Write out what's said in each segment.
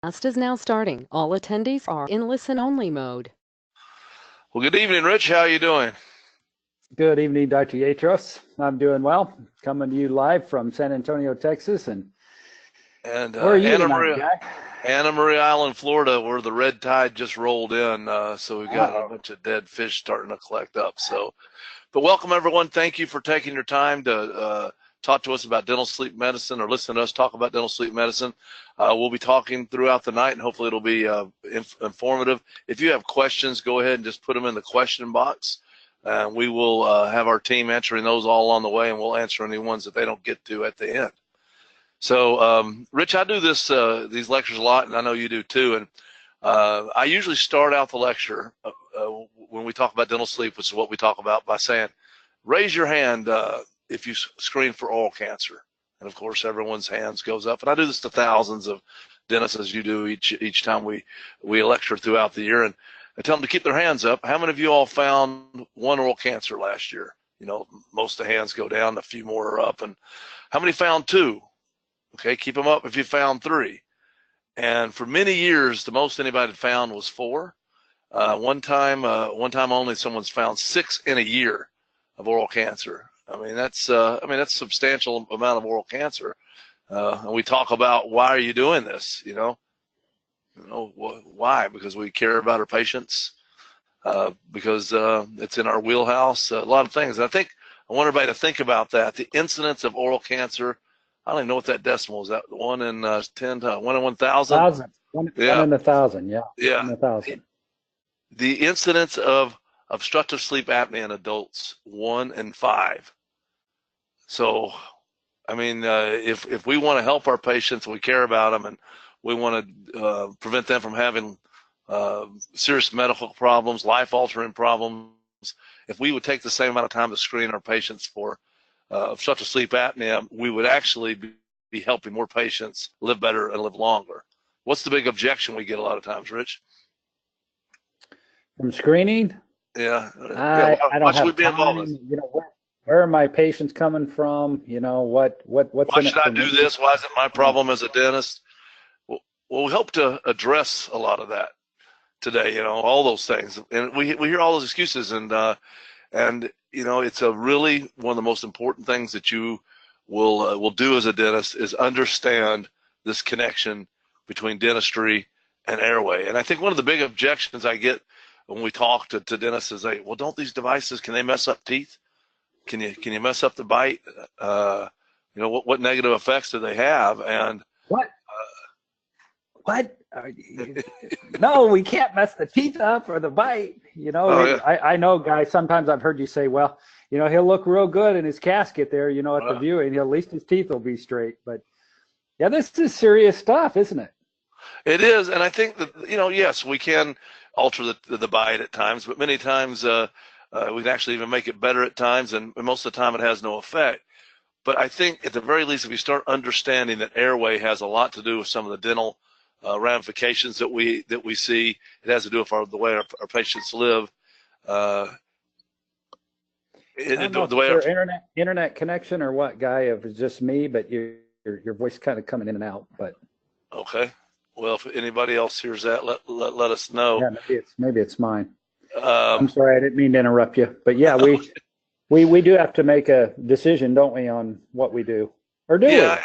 Class is now starting. All attendees are in listen-only mode. Well, good evening, Rich. How are you doing? Good evening, Dr. Yatros. I'm doing well. Coming to you live from San Antonio, Texas. And And where are you tonight, guy? Anna Maria Island, Florida, where the red tide just rolled in. So we've got a bunch of dead fish starting to collect up. But welcome, everyone. Thank you for taking your time to talk to us about dental sleep medicine, or listen to us talk about dental sleep medicine. We'll be talking throughout the night, and hopefully it'll be informative. If you have questions, go ahead and just put them in the question box. We will have our team answering those all on the way, and we'll answer any ones that they don't get to at the end. So, Rich, I do these lectures a lot, and I know you do too. And I usually start out the lecture when we talk about dental sleep, which is what we talk about, by saying, raise your hand if you screen for oral cancer. And of course, everyone's hands goes up. And I do this to thousands of dentists, as you do each time we lecture throughout the year. And I tell them to keep their hands up. How many of you all found one oral cancer last year? You know, most of the hands go down, a few more are up. And how many found two? Okay, keep them up if you found three. And for many years, the most anybody had found was four. One time only, someone's found 6 in a year of oral cancer. I mean, that's a substantial amount of oral cancer. And we talk about, why are you doing this? You know, why? Because we care about our patients, because it's in our wheelhouse, a lot of things. And I want everybody to think about that. The incidence of oral cancer, I don't even know what that decimal is. That 1 in 10, 1 in 1,000? One in 1,000, yeah. Yeah. 1 in 1,000. The incidence of obstructive sleep apnea in adults, 1 in 5. So, I mean, if we want to help our patients, we care about them, and we want to prevent them from having serious medical problems, life-altering problems, if we would take the same amount of time to screen our patients for obstructive sleep apnea, we would actually be helping more patients live better and live longer. What's the big objection we get a lot of times, Rich? From screening? Yeah. I don't have time. You know, where are my patients coming from? You know, what's why should I do this? Why is it my problem as a dentist? Well, we hope to address a lot of that today, you know, all those things. And we hear all those excuses, and you know, it's really one of the most important things that you will do as a dentist is understand this connection between dentistry and airway. And I think one of the big objections I get when we talk to dentists is, well, don't these devices, can they mess up teeth? Can you mess up the bite? You know, what negative effects do they have? And what? No, we can't mess the teeth up or the bite. You know, yeah. I know, guys, sometimes I've heard you say, well, you know, he'll look real good in his casket there, you know, at the viewing. At least his teeth will be straight. But yeah, this is serious stuff, isn't it? It is. And I think that, you know, yes, we can alter the bite at times, but many times we can actually even make it better at times, and most of the time it has no effect. But I think at the very least, if you start understanding that airway has a lot to do with some of the dental ramifications that we see, it has to do with the way our patients live. The way internet connection or what, Guy? If it's just me, but your voice kind of coming in and out. But okay, well, if anybody else hears that, let us know. Yeah, maybe it's mine. I'm sorry, I didn't mean to interrupt you, but yeah, we do have to make a decision, don't we, on what we do, or do we?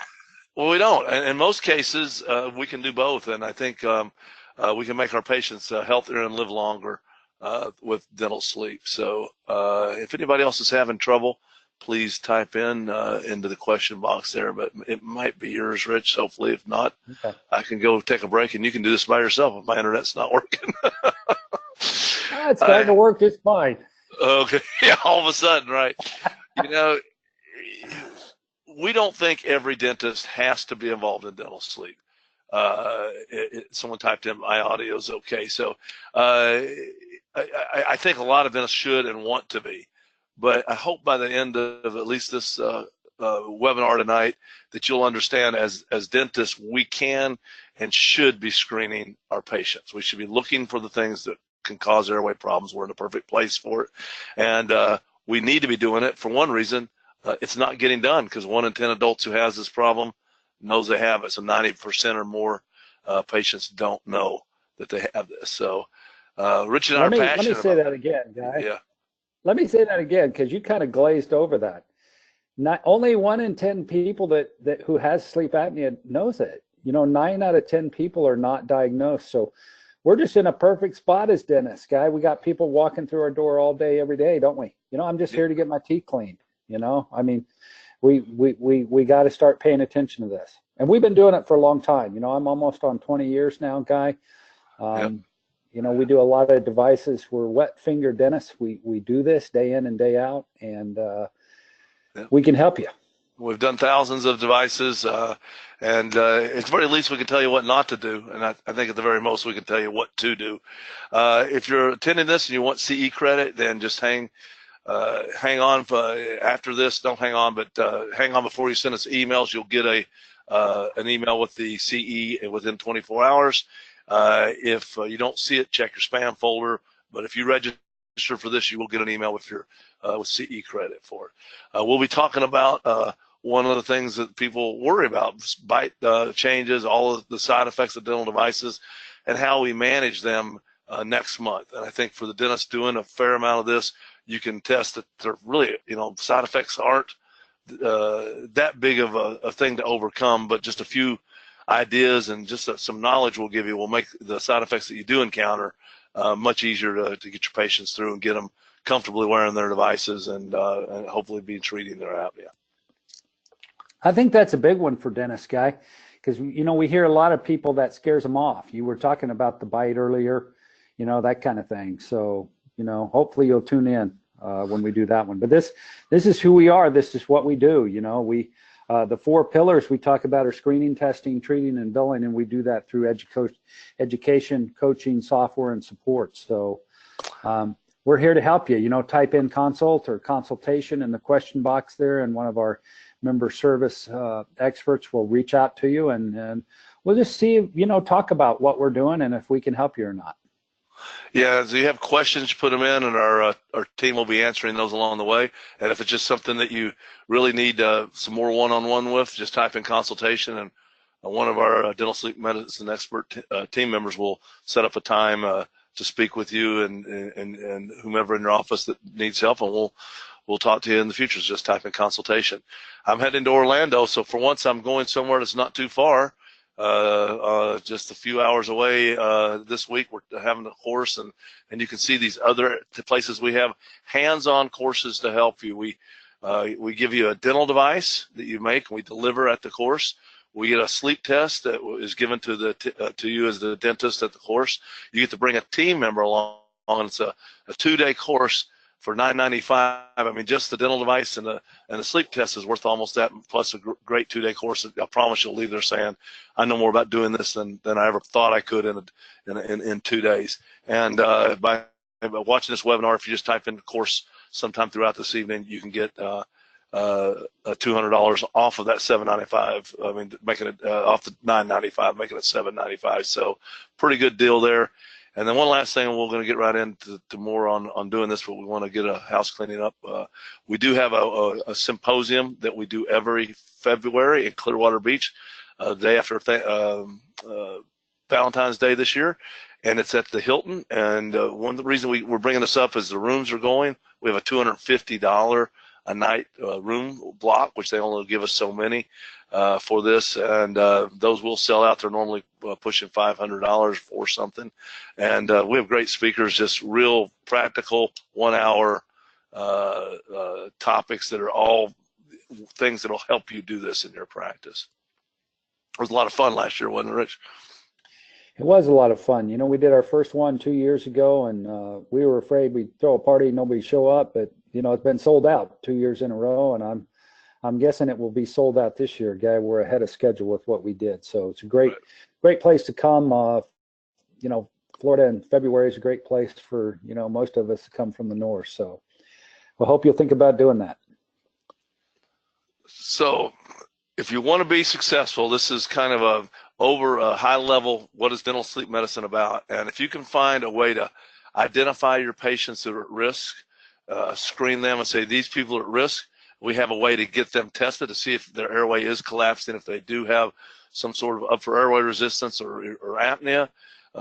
Well, we don't. In most cases, we can do both, and I think we can make our patients healthier and live longer with dental sleep. So if anybody else is having trouble, please type into the question box there, but it might be yours, Rich. Hopefully, if not, okay, I can go take a break, and you can do this by yourself if my internet's not working. It's starting to work just fine. Okay, yeah, all of a sudden, right? You know, we don't think every dentist has to be involved in dental sleep. Someone typed in, my audio is okay. So I think a lot of dentists should and want to be. But I hope by the end of at least this webinar tonight that you'll understand, as dentists, we can and should be screening our patients. We should be looking for the things that can cause airway problems. We're in the perfect place for it. And we need to be doing it for one reason. It's not getting done because 1 in 10 adults who has this problem knows they have it. So 90% or more patients don't know that they have this. So Rich and I are passionate. Let me say that again, guy. Yeah. Let me say that again, because you kind of glazed over that. Not only 1 in 10 people that who has sleep apnea knows it. 9 out of 10 people are not diagnosed. So we're just in a perfect spot as dentists, guy. We got people walking through our door all day, every day, don't we? I'm just here to get my teeth cleaned. I mean, we got to start paying attention to this, and we've been doing it for a long time. I'm almost on 20 years now, guy. We do a lot of devices. We're wet finger dentists. We do this day in and day out, and we can help you. We've done thousands of devices, and at the very least, we can tell you what not to do, and I think at the very most, we can tell you what to do. If you're attending this and you want CE credit, then just hang on after this. Don't hang on, but hang on before you send us emails. You'll get an email with the CE within 24 hours. If you don't see it, check your spam folder. But if you register for this, you will get an email with your with CE credit for it. We'll be talking about one of the things that people worry about: bite changes, all of the side effects of dental devices, and how we manage them next month. And I think for the dentist doing a fair amount of this, you can test that they're really, side effects aren't that big of a thing to overcome, but just a few ideas and just some knowledge we'll give you will make the side effects that you do encounter much easier to get your patients through and get them comfortably wearing their devices and hopefully be treating their apnea. I think that's a big one for dentists, guy, because we hear a lot of people that scares them off. You were talking about the bite earlier, that kind of thing. So hopefully you'll tune in when we do that one. But this is who we are. This is what we do. We the 4 pillars we talk about are screening, testing, treating, and billing, and we do that through education, coaching, software, and support. So we're here to help you. Type in consult or consultation in the question box there, and one of our member service experts will reach out to you, and we'll just see, talk about what we're doing and if we can help you or not. Yeah, so you have questions, put them in, and our team will be answering those along the way. And if it's just something that you really need some more one-on-one with, just type in consultation, and one of our dental sleep medicine expert team members will set up a time to speak with you and whomever in your office that needs help, and we'll talk to you in the future. Just type in consultation. I'm heading to Orlando, so for once I'm going somewhere that's not too far. Just a few hours away this week. We're having a course, and you can see these other places we have hands-on courses to help you. We give you a dental device that you make, and we deliver at the course. We get a sleep test that is given to you as the dentist at the course. You get to bring a team member along. It's a 2-day course for $9.95. I mean, just the dental device and the sleep test is worth almost that, plus a great 2-day course. I promise you'll leave there saying, I know more about doing this than I ever thought I could in 2 days. And by watching this webinar, if you just type in the course sometime throughout this evening, you can get $200 off of that $7.95. I mean, making it off the $9.95, making it $7.95. So pretty good deal there. And then one last thing, and we're going to get right into more on doing this, but we want to get a house cleaning up. We do have a symposium that we do every February in Clearwater Beach, the day after Valentine's Day this year, and it's at the Hilton. And one of the reasons we're bringing this up is the rooms are going. We have a $250 a night room block, which they only give us so many for this, and those will sell out. They're normally pushing $500 for something, and we have great speakers, just real practical 1-hour topics that are all things that will help you do this in your practice. It was a lot of fun last year, wasn't it, Rich? It was a lot of fun. We did our first one 2 years ago, and we were afraid we'd throw a party and nobody show up, but it's been sold out 2 years in a row, and I'm guessing it will be sold out this year, guy. We're ahead of schedule with what we did, so it's a great place to come. Florida in February is a great place for most of us to come from the north. So I hope you'll think about doing that. So if you want to be successful, this is kind of over a high level, what is dental sleep medicine about? And if you can find a way to identify your patients that are at risk, screen them and say, these people are at risk, we have a way to get them tested to see if their airway is collapsing, if they do have some sort of upper airway resistance or apnea,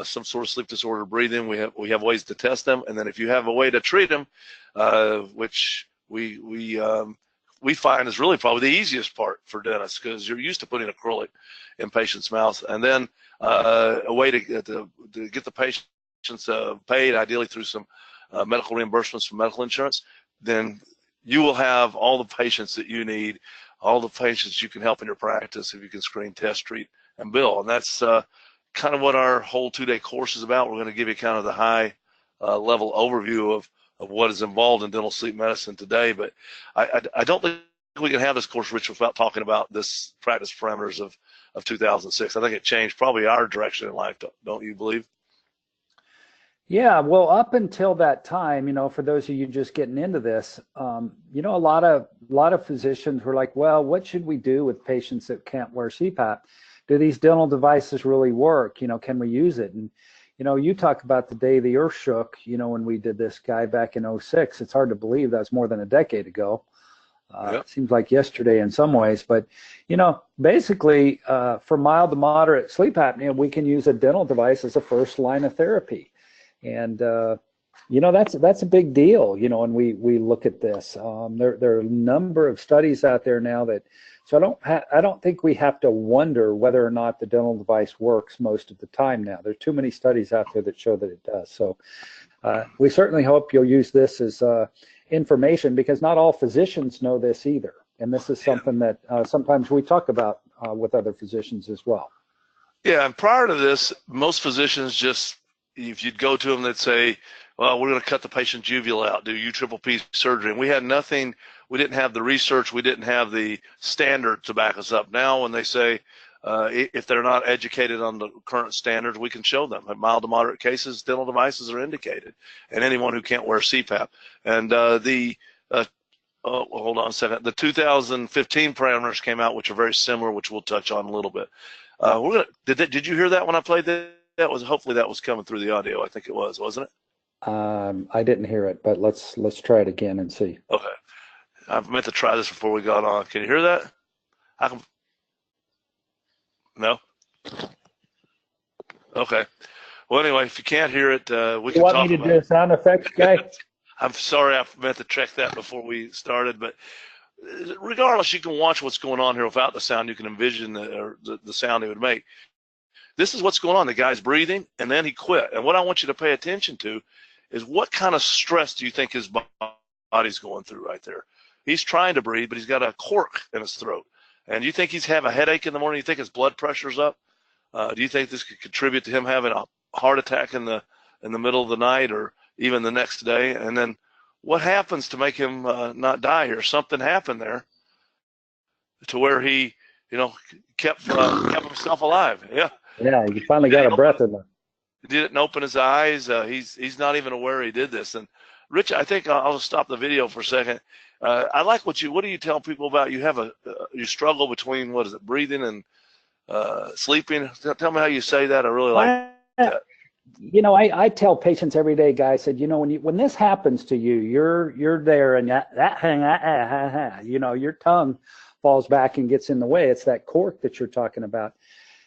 some sort of sleep disorder breathing, we have ways to test them. And then if you have a way to treat them, which we find is really probably the easiest part for dentists, because you're used to putting acrylic in patients' mouths, and then a way to get the patients paid, ideally through some medical reimbursements from medical insurance, then you will have all the patients that you need, all the patients you can help in your practice if you can screen, test, treat, and bill. And that's kind of what our whole 2-day course is about. We're going to give you kind of the high level overview of what is involved in dental sleep medicine today. But I don't think we can have this course, Rich, without talking about this practice parameters of 2006. I think it changed probably our direction in life, don't you believe? Yeah, well, up until that time, for those of you just getting into this, a lot of physicians were like, well, what should we do with patients that can't wear CPAP? Do these dental devices really work? Can we use it? And, you talk about the day the earth shook, when we did this guy back in 2006. It's hard to believe that's more than a decade ago. Yep. It seems like yesterday in some ways, but, basically for mild to moderate sleep apnea, we can use a dental device as a first line of therapy. And, that's a big deal, when we look at this. There are a number of studies out there now so I don't think we have to wonder whether or not the dental device works most of the time now. There are too many studies out there that show that it does. So we certainly hope you'll use this as information, because not all physicians know this either. And this is something that sometimes we talk about with other physicians as well. Yeah, and prior to this, most physicians just, if you'd go to them, they'd say, well, we're going to cut the patient's uvula out, do UPPP surgery. And we had nothing, we didn't have the research, we didn't have the standard to back us up. Now when they say, if they're not educated on the current standards, we can show them. In mild to moderate cases, dental devices are indicated, and anyone who can't wear CPAP. And hold on a second, the 2015 parameters came out, which are very similar, which we'll touch on a little bit. Did you hear that when I played that? Hopefully that was coming through the audio. I think it was, wasn't it? I didn't hear it, but let's try it again and see. Okay. I meant to try this before we got on. Can you hear that? No? Okay. Well, anyway, if you can't hear it, we can talk about it. You want me to do a sound effects guy? I'm sorry, I meant to check that before we started, but regardless, you can watch what's going on here without the sound. You can envision the sound it would make. This is what's going on. The guy's breathing, and then he quit. And what I want you to pay attention to is what kind of stress do you think his body's going through right there? He's trying to breathe, but he's got a cork in his throat. And you think he's having a headache in the morning? You think his blood pressure's up? Do you think this could contribute to him having a heart attack in the middle of the night or even the next day? And then what happens to make him not die here? Something happened there to where he, kept himself alive. Yeah. Yeah, he finally got a breath in there. He didn't open his eyes. He's not even aware he did this. And Rich, I think I'll stop the video for a second. I like what do you tell people about? You have you struggle between, what is it, breathing and sleeping? Tell me how you say that. I really like that. I tell patients every day, guys, said, when this happens to you, you're there and your tongue falls back and gets in the way. It's that cork that you're talking about.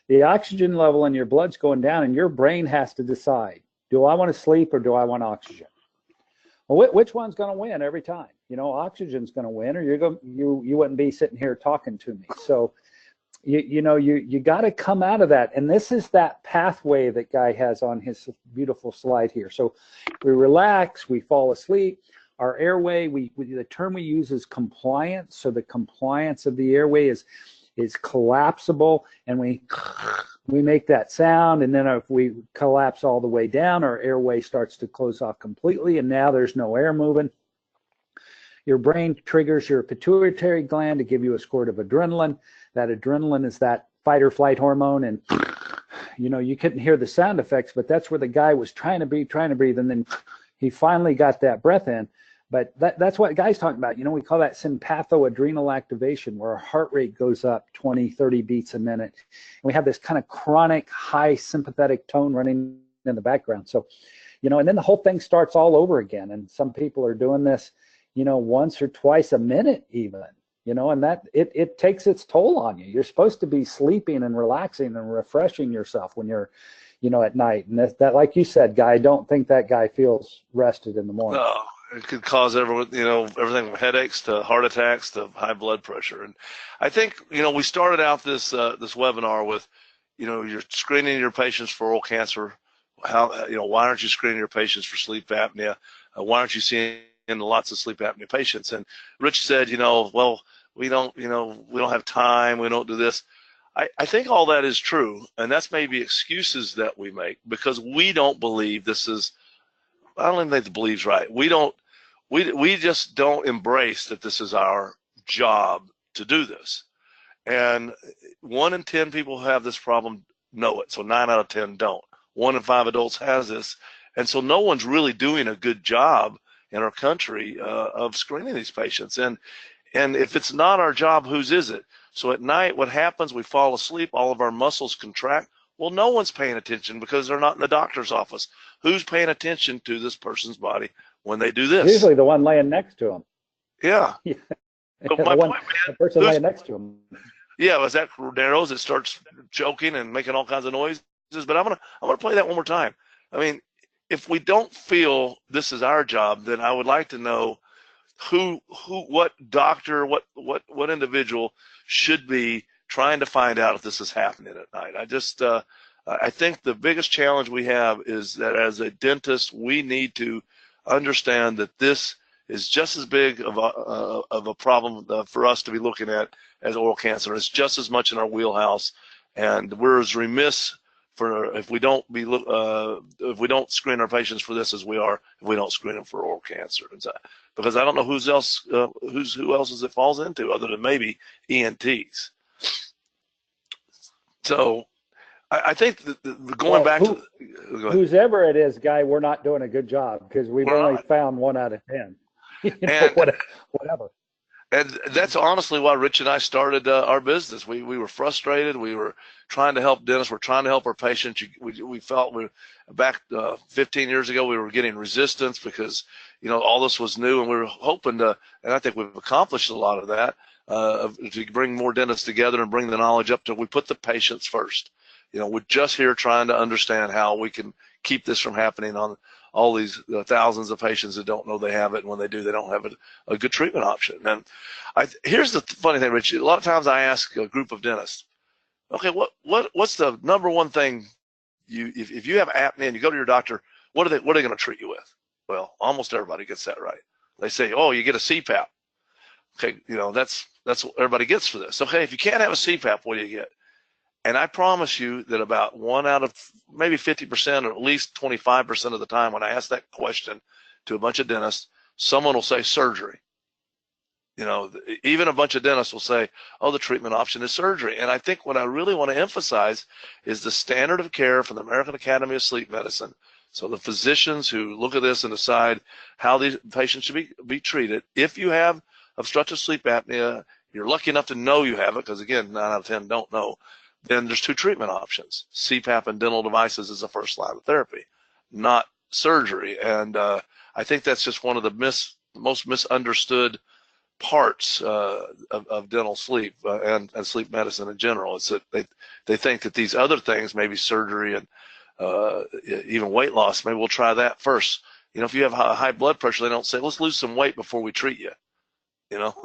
The oxygen level in your blood's going down, and your brain has to decide, do I want to sleep or do I want oxygen? Well, which one's going to win every time? Oxygen's going to win, or you wouldn't be sitting here talking to me. So, you got to come out of that. And this is that pathway that Guy has on his beautiful slide here. So we relax, we fall asleep. Our airway, the term we use is compliance. So the compliance of the airway is collapsible, and we make that sound, and then if we collapse all the way down, our airway starts to close off completely, and now there's no air moving. Your brain triggers your pituitary gland to give you a squirt of adrenaline. That adrenaline is that fight or flight hormone, and you couldn't hear the sound effects, but that's where the guy was trying to breathe, and then he finally got that breath in. But that's what Guy's talking about. We call that sympathoadrenal activation, where our heart rate goes up 20, 30 beats a minute. And we have this kind of chronic high sympathetic tone running in the background. So, and then the whole thing starts all over again. And some people are doing this, once or twice a minute even. you know, and that it takes its toll on you. You're supposed to be sleeping and relaxing and refreshing yourself when you're, you know, at night. And that like you said, Guy, I don't think that guy feels rested in the morning. No, it could cause everyone, you know, everything from headaches to heart attacks to high blood pressure. And I think, you know, we started out this this webinar with, you know, you're screening your patients for oral cancer. How, you know, why aren't you screening your patients for sleep apnea? Why aren't you seeing lots of sleep apnea patients? And Rich said, you know, well, we don't, you know, we don't have time. We don't do this. I think all that is true, and that's maybe excuses that we make because we don't believe this is. I don't even think the belief's right. We just don't embrace that this is our job to do this. And 1 in 10 people who have this problem know it. So 9 out of 10 don't. 1 in 5 adults has this. And so no one's really doing a good job in our country of screening these patients. And if it's not our job, whose is it? So at night, what happens, we fall asleep, all of our muscles contract. Well, no one's paying attention because they're not in the doctor's office. Who's paying attention to this person's body when they do this? Usually the one laying next to him. Yeah. But my point, man, the person laying next to him. Yeah, was that Rodero's that starts choking and making all kinds of noises? But I'm gonna play that one more time. I mean, if we don't feel this is our job, then I would like to know what doctor, what individual should be trying to find out if this is happening at night. I think the biggest challenge we have is that as a dentist, we need to understand that this is just as big of a problem for us to be looking at as oral cancer. It's just as much in our wheelhouse, and we're as remiss if we don't screen our patients for this as we are if we don't screen them for oral cancer. Because I don't know who else it falls into other than maybe ENTs. So I think going back to whoever it is, Guy, we're not doing a good job because we've only found 1 out of 10. You know, whatever. And that's honestly why Rich and I started our business. We were frustrated. We were trying to help dentists. We're trying to help our patients. We felt back 15 years ago we were getting resistance because, you know, all this was new, and we were hoping to, and I think we've accomplished a lot of that, to bring more dentists together and bring the knowledge up to. We put the patients first. You know, we're just here trying to understand how we can keep this from happening on all these thousands of patients that don't know they have it, and when they do, they don't have a good treatment option. And here's the funny thing, Rich. A lot of times I ask a group of dentists, okay, what's the number one thing if you have apnea and you go to your doctor, what are they going to treat you with? Well, almost everybody gets that right. They say, oh, you get a CPAP. Okay, you know, that's what everybody gets for this. Okay, if you can't have a CPAP, what do you get? And I promise you that about 1 out of maybe 50% or at least 25% of the time when I ask that question to a bunch of dentists, someone will say surgery. You know, even a bunch of dentists will say, oh, the treatment option is surgery. And I think what I really want to emphasize is the standard of care from the American Academy of Sleep Medicine. So the physicians who look at this and decide how these patients should be treated. If you have obstructive sleep apnea, you're lucky enough to know you have it, because again, 9 out of 10 don't know. Then there's 2 treatment options. CPAP and dental devices is the first line of therapy, not surgery. And I think that's just one of the most misunderstood parts of dental sleep and sleep medicine in general. It's that they think that these other things, maybe surgery and even weight loss, maybe we'll try that first. You know, if you have high blood pressure, they don't say, let's lose some weight before we treat you. You know,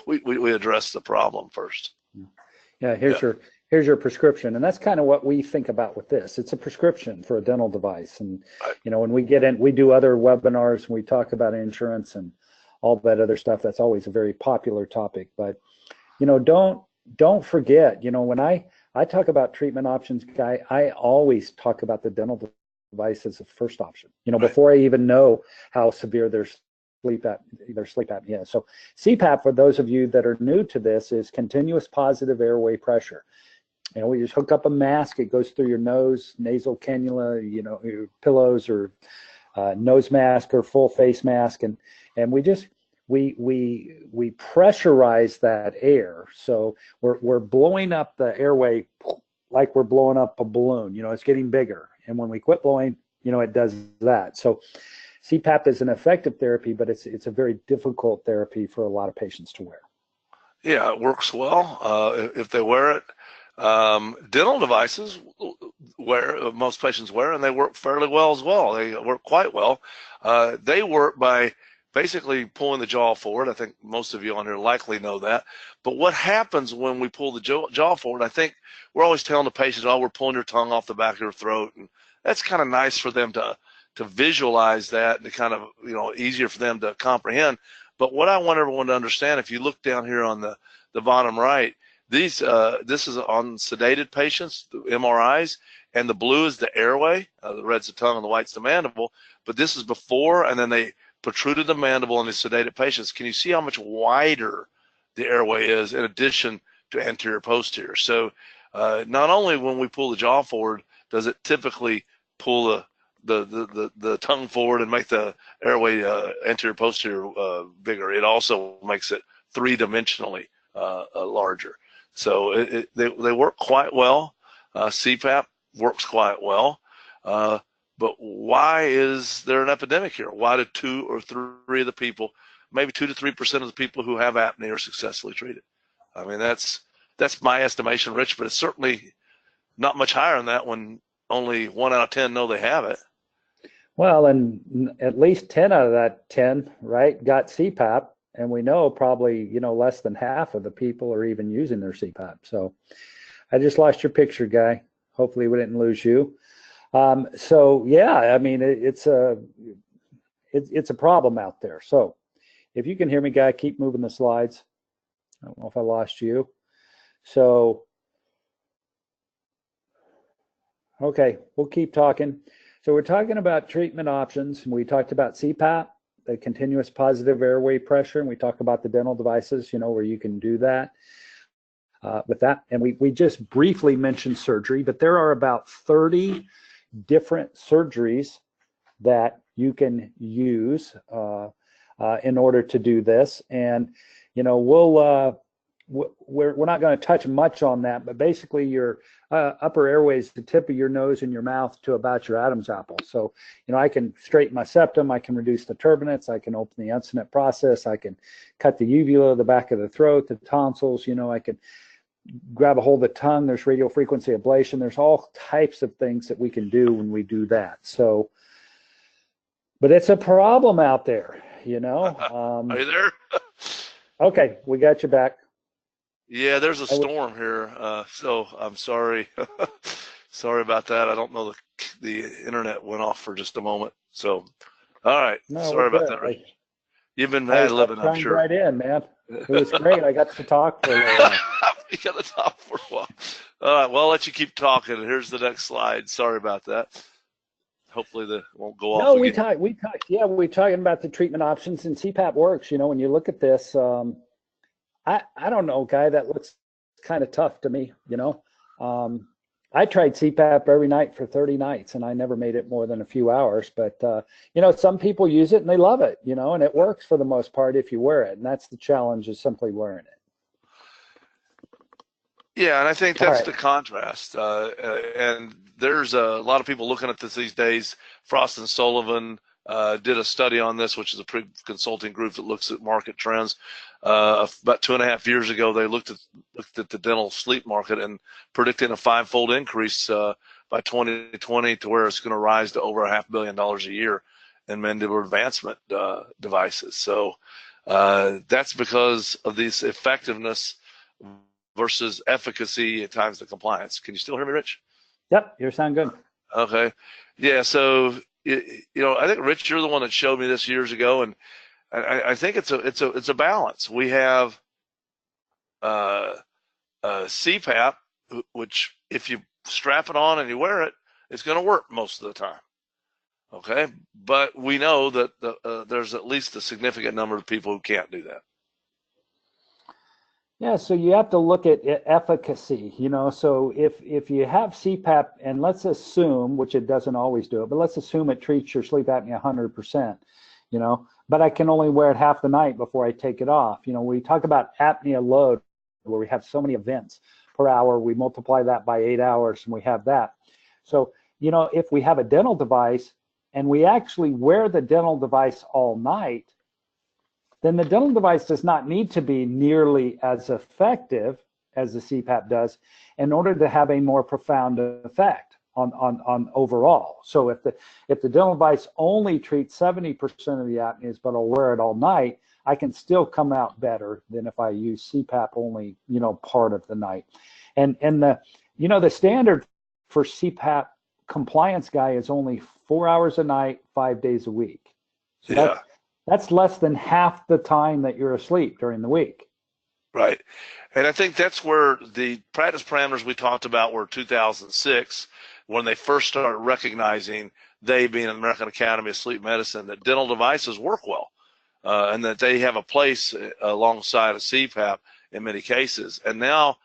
we address the problem first. Yeah, here's your prescription. And that's kind of what we think about with this. It's a prescription for a dental device. And, you know, when we get in, we do other webinars and we talk about insurance and all that other stuff. That's always a very popular topic. But, you know, don't forget, you know, when I talk about treatment options, Guy, I always talk about the dental device as the first option, you know, before I even know how severe their sleep apnea. So CPAP, for those of you that are new to this, is continuous positive airway pressure. You know, we just hook up a mask. It goes through your nose, nasal cannula, you know, your pillows or nose mask or full face mask, and we pressurize that air. So we're blowing up the airway like we're blowing up a balloon. You know, it's getting bigger, and when we quit blowing, you know, it does that. So CPAP is an effective therapy, but it's a very difficult therapy for a lot of patients to wear. Yeah, it works well if they wear it. Dental devices most patients wear, and they work fairly well as well. They work quite well. They work by basically pulling the jaw forward. I think most of you on here likely know that. But what happens when we pull the jaw forward, I think we're always telling the patients, oh, we're pulling your tongue off the back of your throat. And that's kind of nice for them to visualize that, and to kind of, easier for them to comprehend. But what I want everyone to understand, if you look down here on the bottom right, this is on sedated patients, the MRIs, and the blue is the airway, the red's the tongue and the white's the mandible. But this is before, and then they protruded the mandible in the sedated patients. Can you see how much wider the airway is in addition to anterior posterior? So not only when we pull the jaw forward does it typically pull the tongue forward and make the airway anterior posterior bigger, it also makes it three-dimensionally larger. So they work quite well. CPAP works quite well. But why is there an epidemic here? Why do 2 or 3 of the people, maybe 2 to 3% of the people who have apnea are successfully treated? I mean, that's my estimation, Rich, but it's certainly not much higher than that when only 1 out of 10 know they have it. Well, and at least 10 out of that 10, right, got CPAP. And we know probably, less than half of the people are even using their CPAP. So I just lost your picture, Guy. Hopefully we didn't lose you. So yeah, I mean, it's a problem out there. So if you can hear me, Guy, keep moving the slides. I don't know if I lost you. So, okay, we'll keep talking. So we're talking about treatment options. We talked about CPAP, the continuous positive airway pressure, and we talked about the dental devices, where you can do that with that. And we just briefly mentioned surgery, but there are about 30 different surgeries that you can use in order to do this. And, we're not going to touch much on that, but basically your upper airway is the tip of your nose and your mouth to about your Adam's apple. So, I can straighten my septum, I can reduce the turbinates, I can open the uncinate process, I can cut the uvula, the back of the throat, the tonsils, I can grab a hold of the tongue, there's radio frequency ablation, there's all types of things that we can do when we do that. So, but it's a problem out there, Are you there? Okay, we got you back. Yeah, there's a storm here, so I'm sorry. Sorry about that. I don't know, the internet went off for just a moment. So, all right. No, sorry about that, Rich. You've been ad-libbing, I'm sure. Right in, man. It was great. I got to talk for a little while. You got to talk for a while. All right. Well, I'll let you keep talking. Here's the next slide. Sorry about that. Hopefully it won't go off. No, we talked. Yeah, we're talking about the treatment options, and CPAP works. When you look at this, I don't know, Guy, that looks kind of tough to me. I tried CPAP every night for 30 nights, and I never made it more than a few hours. But some people use it and they love it. And it works for the most part if you wear it, and that's the challenge, is simply wearing it. Yeah, and I think that's the contrast. And there's a lot of people looking at this these days. Frost and Sullivan did a study on this, which is a pre-consulting group that looks at market trends. About 2.5 years ago, they looked at the dental sleep market and predicting a 5-fold increase by 2020, to where it's going to rise to over $500 million a year in mandibular advancement devices. So that's because of this effectiveness versus efficacy at times the compliance. Can you still hear me, Rich? Yep, you sound good. Okay. Yeah, so I think, Rich, you're the one that showed me this years ago, and I think it's a balance. We have CPAP, which if you strap it on and you wear it, it's going to work most of the time. Okay, but we know that there's at least a significant number of people who can't do that. Yeah, so you have to look at efficacy, so if you have CPAP, and let's assume, which it doesn't always do it, but let's assume it treats your sleep apnea 100%, but I can only wear it half the night before I take it off. We talk about apnea load, where we have so many events per hour, we multiply that by 8 hours and we have that. So, if we have a dental device and we actually wear the dental device all night, then the dental device does not need to be nearly as effective as the CPAP does in order to have a more profound effect on overall. So if the dental device only treats 70% of the apneas, but I'll wear it all night, I can still come out better than if I use CPAP only, part of the night. And the standard for CPAP compliance guy is only 4 hours a night, 5 days a week. So yeah. That's less than half the time that you're asleep during the week. Right. And I think that's where the practice parameters we talked about were 2006, when they first started recognizing, they being the American Academy of Sleep Medicine, that dental devices work well, and that they have a place alongside of CPAP in many cases. And now,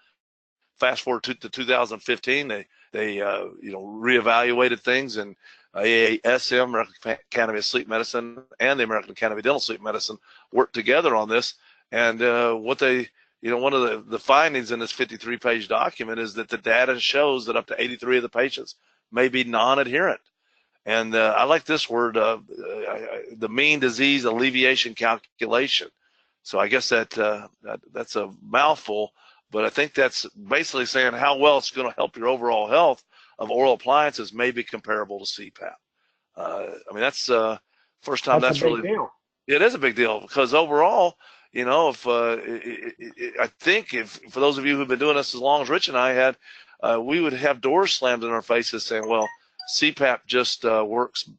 fast forward to 2015, they reevaluated things, and AASM, American Academy of Sleep Medicine, and the American Academy of Dental Sleep Medicine worked together on this. And one of the findings in this 53-page document is that the data shows that up to 83 of the patients may be non-adherent. And I like this word, the mean disease alleviation calculation. So I guess that's a mouthful, but I think that's basically saying how well it's going to help your overall health of oral appliances may be comparable to CPAP. That's first time that's really, deal. It is a big deal, because overall, if I think for those of you who've been doing this as long as Rich and I had, we would have doors slammed in our faces saying, well, CPAP just works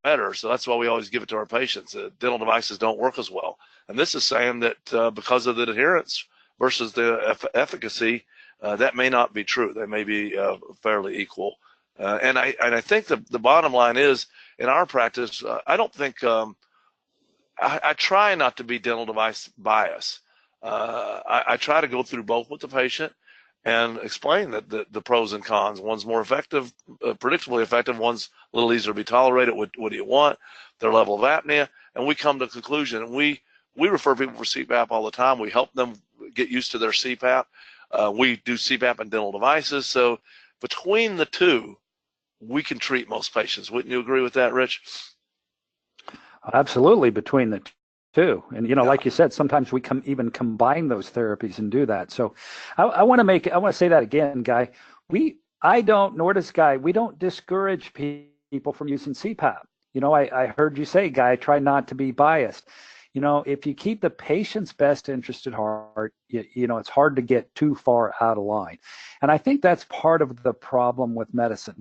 better. So that's why we always give it to our patients. Dental devices don't work as well. And this is saying that because of the adherence versus the efficacy, that may not be true. They may be fairly equal. And I think the bottom line is, in our practice, I don't think I try not to be dental device biased. I try to go through both with the patient and explain the pros and cons. One's more effective, predictably effective. One's a little easier to be tolerated. What do you want? Their level of apnea. And we come to a conclusion. And we refer people for CPAP all the time. We help them get used to their CPAP. We do CPAP and dental devices. So between the two, we can treat most patients. Wouldn't you agree with that, Rich? Absolutely, between the two. And like you said, sometimes we even combine those therapies and do that. So I want to say that again, Guy. Nor does Guy, we don't discourage people from using CPAP. I heard you say, Guy, try not to be biased. If you keep the patient's best interest at heart, it's hard to get too far out of line. And I think that's part of the problem with medicine.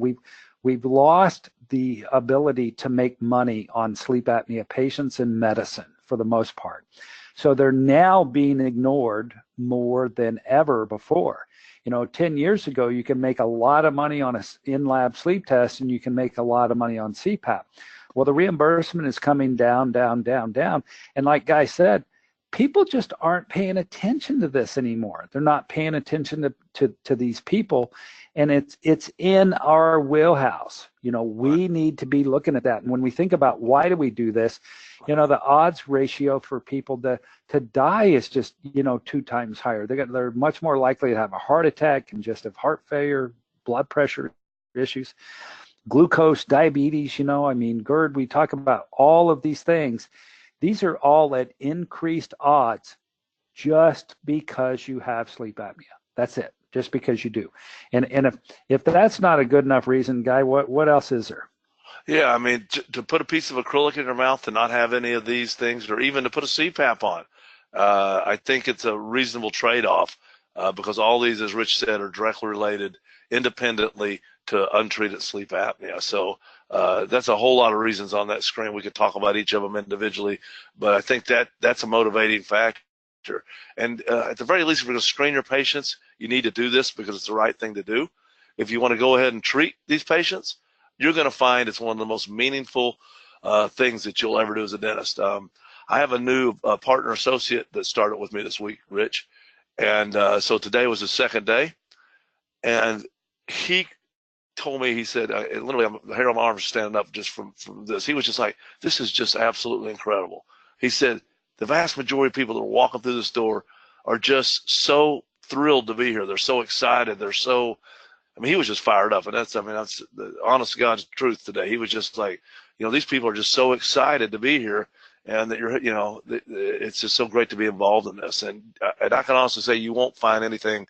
We've lost the ability to make money on sleep apnea patients in medicine for the most part. So they're now being ignored more than ever before. 10 years ago, you can make a lot of money on an in-lab sleep test, and you can make a lot of money on CPAP. Well, the reimbursement is coming down, down, down, down. And like Guy said, people just aren't paying attention to this anymore. They're not paying attention to these people. And it's in our wheelhouse. We need to be looking at that. And when we think about why do we do this, the odds ratio for people to die is just, 2 times higher. They're much more likely to have a heart attack, congestive heart failure, blood pressure issues, glucose, diabetes, GERD. We talk about all of these things. These are all at increased odds just because you have sleep apnea. That's it. Just because you do. And if that's not a good enough reason, Guy, what else is there? Yeah, to put a piece of acrylic in your mouth, to not have any of these things, or even to put a CPAP on, I think it's a reasonable trade-off, because all these, as Rich said, are directly related independently to untreated sleep apnea. So that's a whole lot of reasons on that screen. We could talk about each of them individually, but I think that's a motivating factor. And at the very least, if you're going to screen your patients, you need to do this because it's the right thing to do. If you want to go ahead and treat these patients, you're going to find it's one of the most meaningful things that you'll ever do as a dentist. I have a new partner associate that started with me this week, Rich. And so today was his second day. And he told me, he said, literally, the hair on my arm is standing up just from this. He was just like, this is just absolutely incredible. He said, the vast majority of people that are walking through this door are just so thrilled to be here. They're so excited. They're so, he was just fired up. And that's the honest to God's truth today. He was just like, these people are just so excited to be here. and that it's just so great to be involved in this. And I can also say you won't find anything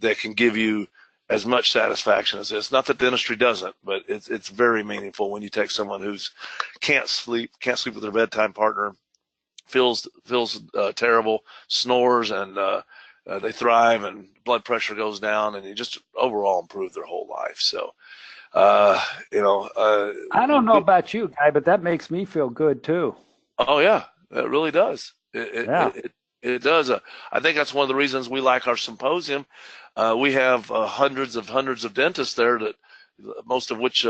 that can give you as much satisfaction as this. Not that dentistry doesn't, but it's very meaningful when you take someone who's can't sleep with their bedtime partner, feels terrible, snores, and they thrive, and blood pressure goes down, and you just overall improve their whole life. So, I don't know about you, Guy, but that makes me feel good too. Oh yeah, it really does. Yeah. It does. I think that's one of the reasons we like our symposium. We have hundreds of dentists there, that most of which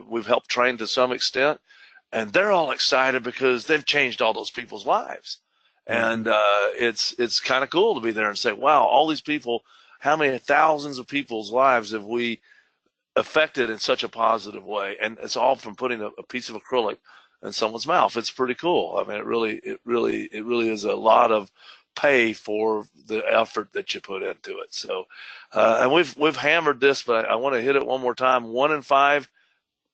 we've helped train to some extent, and they're all excited because they've changed all those people's lives. And it's kind of cool to be there and say, wow, all these people, how many thousands of people's lives have we affected in such a positive way? And it's all from putting a piece of acrylic in someone's mouth. It's pretty cool. I mean, it really is a lot of pay for the effort that you put into it. So, and we've hammered this, but I want to hit it one more time. 1 in 5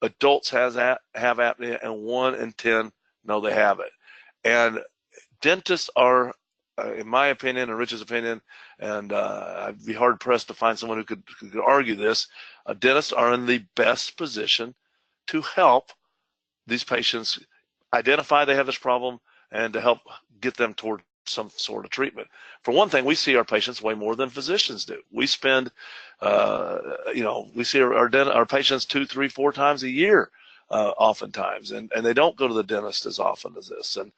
adults have apnea, and 1 in 10 know they have it. And dentists are, in my opinion and Rich's opinion, and I'd be hard pressed to find someone who could argue this, dentists are in the best position to help these patients identify they have this problem and to help get them toward some sort of treatment. For one thing, we see our patients way more than physicians do. We spend, we see our patients 2, 3, 4 times a year, oftentimes, and they don't go to the dentist as often as this. And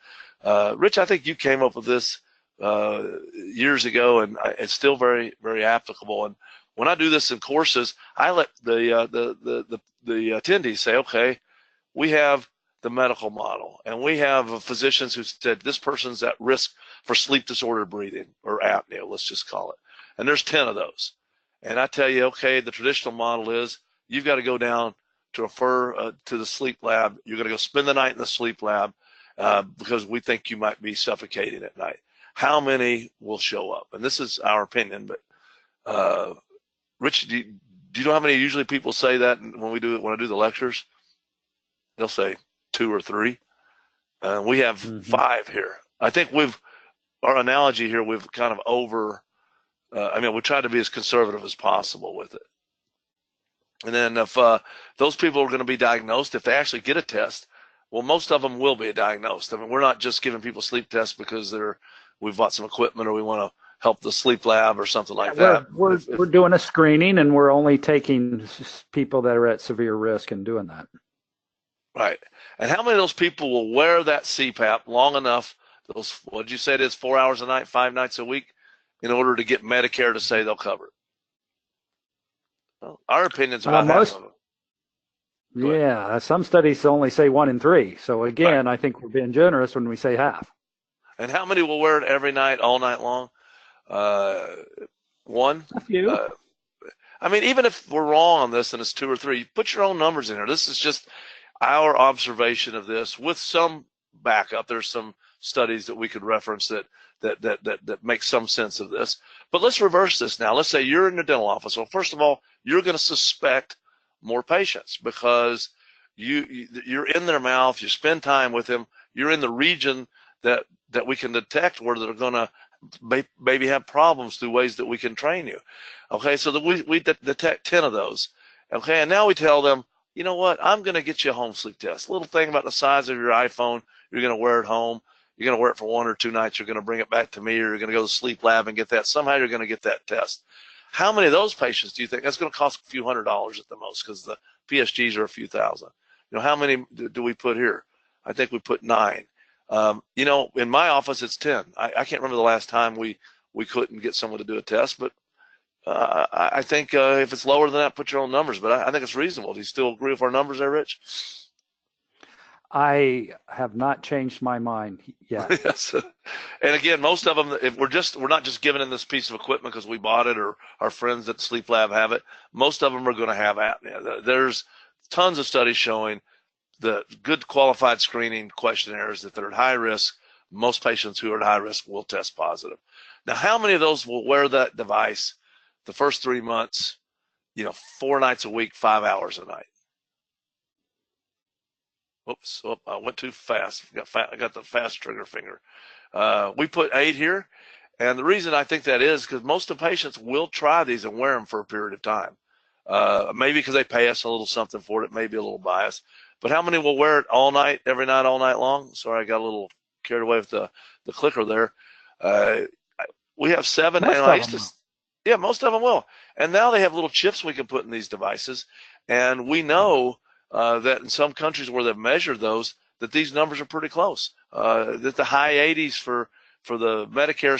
Rich, I think you came up with this years ago, and it's still very, very applicable. And when I do this in courses, I let the attendees say, okay, we have the medical model, and we have physicians who said this person's at risk for sleep disordered breathing, or apnea, let's just call it. And there's 10 of those. And I tell you, okay, the traditional model is you've got to go down to refer to the sleep lab. You're going to go spend the night in the sleep lab because we think you might be suffocating at night. How many will show up? And this is our opinion, but Rich, do you know how many usually people say that when I do the lectures? They'll say 2 or 3. We have 5 here. I think our analogy here, we've kind of we try to be as conservative as possible with it. And then if those people are going to be diagnosed, if they actually get a test, well, most of them will be diagnosed. I mean, we're not just giving people sleep tests because we've bought some equipment or we want to help the sleep lab or something like that. We're doing a screening, and we're only taking people that are at severe risk and doing that. Right. And how many of those people will wear that CPAP long enough, what did you say it is, 4 hours a night, 5 nights a week, in order to get Medicare to say they'll cover it? Well, our opinion's about half of them. Yeah, some studies only say 1 in 3. So again, right. I think we're being generous when we say half. And how many will wear it every night, all night long? 1. A few. I mean, even if we're wrong on this and it's 2 or 3, put your own numbers in here. This is just our observation of this with some backup. There's some studies that we could reference that make some sense of this. But let's reverse this now. Let's say you're in the dental office. Well, first of all, you're going to suspect more patients because you're in their mouth, you spend time with them, you're in the region that we can detect where they're going to maybe have problems through ways that we can train you. Okay, so that we detect 10 of those. Okay, and now we tell them, you know what, I'm going to get you a home sleep test. A little thing about the size of your iPhone, you're going to wear it home. You're going to wear it for 1 or 2 nights. You're going to bring it back to me, or you're going to go to the sleep lab and get that. Somehow you're going to get that test. How many of those patients do you think? That's going to cost a few $100s at the most because the PSGs are a few thousand. You know, how many do we put here? I think we put 9. You know, in my office, it's 10. I can't remember the last time we couldn't get someone to do a test, but I think if it's lower than that, put your own numbers. But I think it's reasonable. Do you still agree with our numbers there, Rich? I have not changed my mind yet. Yes. And again, most of them, if we're not just giving them this piece of equipment because we bought it or our friends at the sleep lab have it. Most of them are going to have apnea. There's tons of studies showing the good qualified screening questionnaires that they're at high risk. Most patients who are at high risk will test positive. Now, how many of those will wear that device the first 3 months, 4 nights a week, 5 hours a night? Whoops, oh, I went too fast. I got the fast trigger finger. We put 8 here, and the reason I think that is because most of the patients will try these and wear them for a period of time. Maybe because they pay us a little something for it, maybe a little bias. But how many will wear it all night, every night, all night long? Sorry, I got a little carried away with the clicker there. We have 7, Most and I of used them to, yeah, most of them will. And now they have little chips we can put in these devices, and we know that in some countries where they've measured those, that these numbers are pretty close. That the high 80s for the Medicare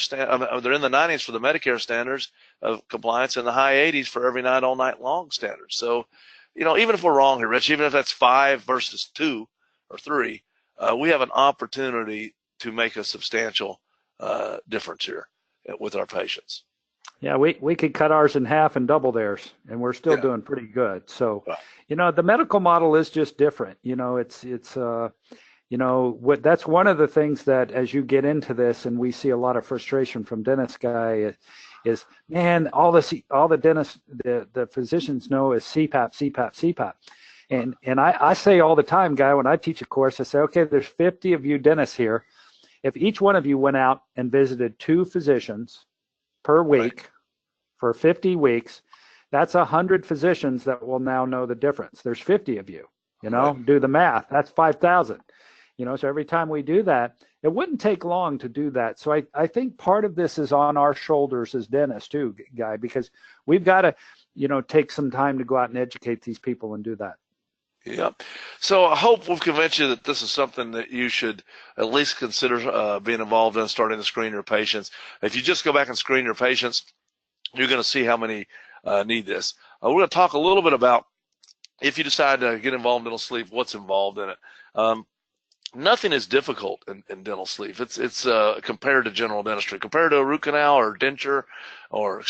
they're in the 90s for the Medicare standards of compliance, and the high 80s for every night, all night long standards. So, even if we're wrong here, Rich, even if that's 5 versus 2 or 3, we have an opportunity to make a substantial difference here with our patients. Yeah, we could cut ours in half and double theirs, and we're still doing pretty good. So, the medical model is just different. That's one of the things that as you get into this, and we see a lot of frustration from dentist guy is man, all the dentists, the physicians know is CPAP, CPAP, CPAP. And I say all the time, guy, when I teach a course, I say, okay, there's 50 of you dentists here. If each one of you went out and visited 2 physicians per week for 50 weeks, that's 100 physicians that will now know the difference. There's 50 of you, do the math. That's 5,000. So every time we do that, it wouldn't take long to do that. So I think part of this is on our shoulders as dentists too, Guy, because we've got to, take some time to go out and educate these people and do that. Yeah. So I hope we've convinced you that this is something that you should at least consider being involved in, starting to screen your patients. If you just go back and screen your patients, you're going to see how many need this. We're going to talk a little bit about if you decide to get involved in dental sleep, what's involved in it. Nothing is difficult in dental sleep. It's compared to general dentistry, compared to a root canal or denture or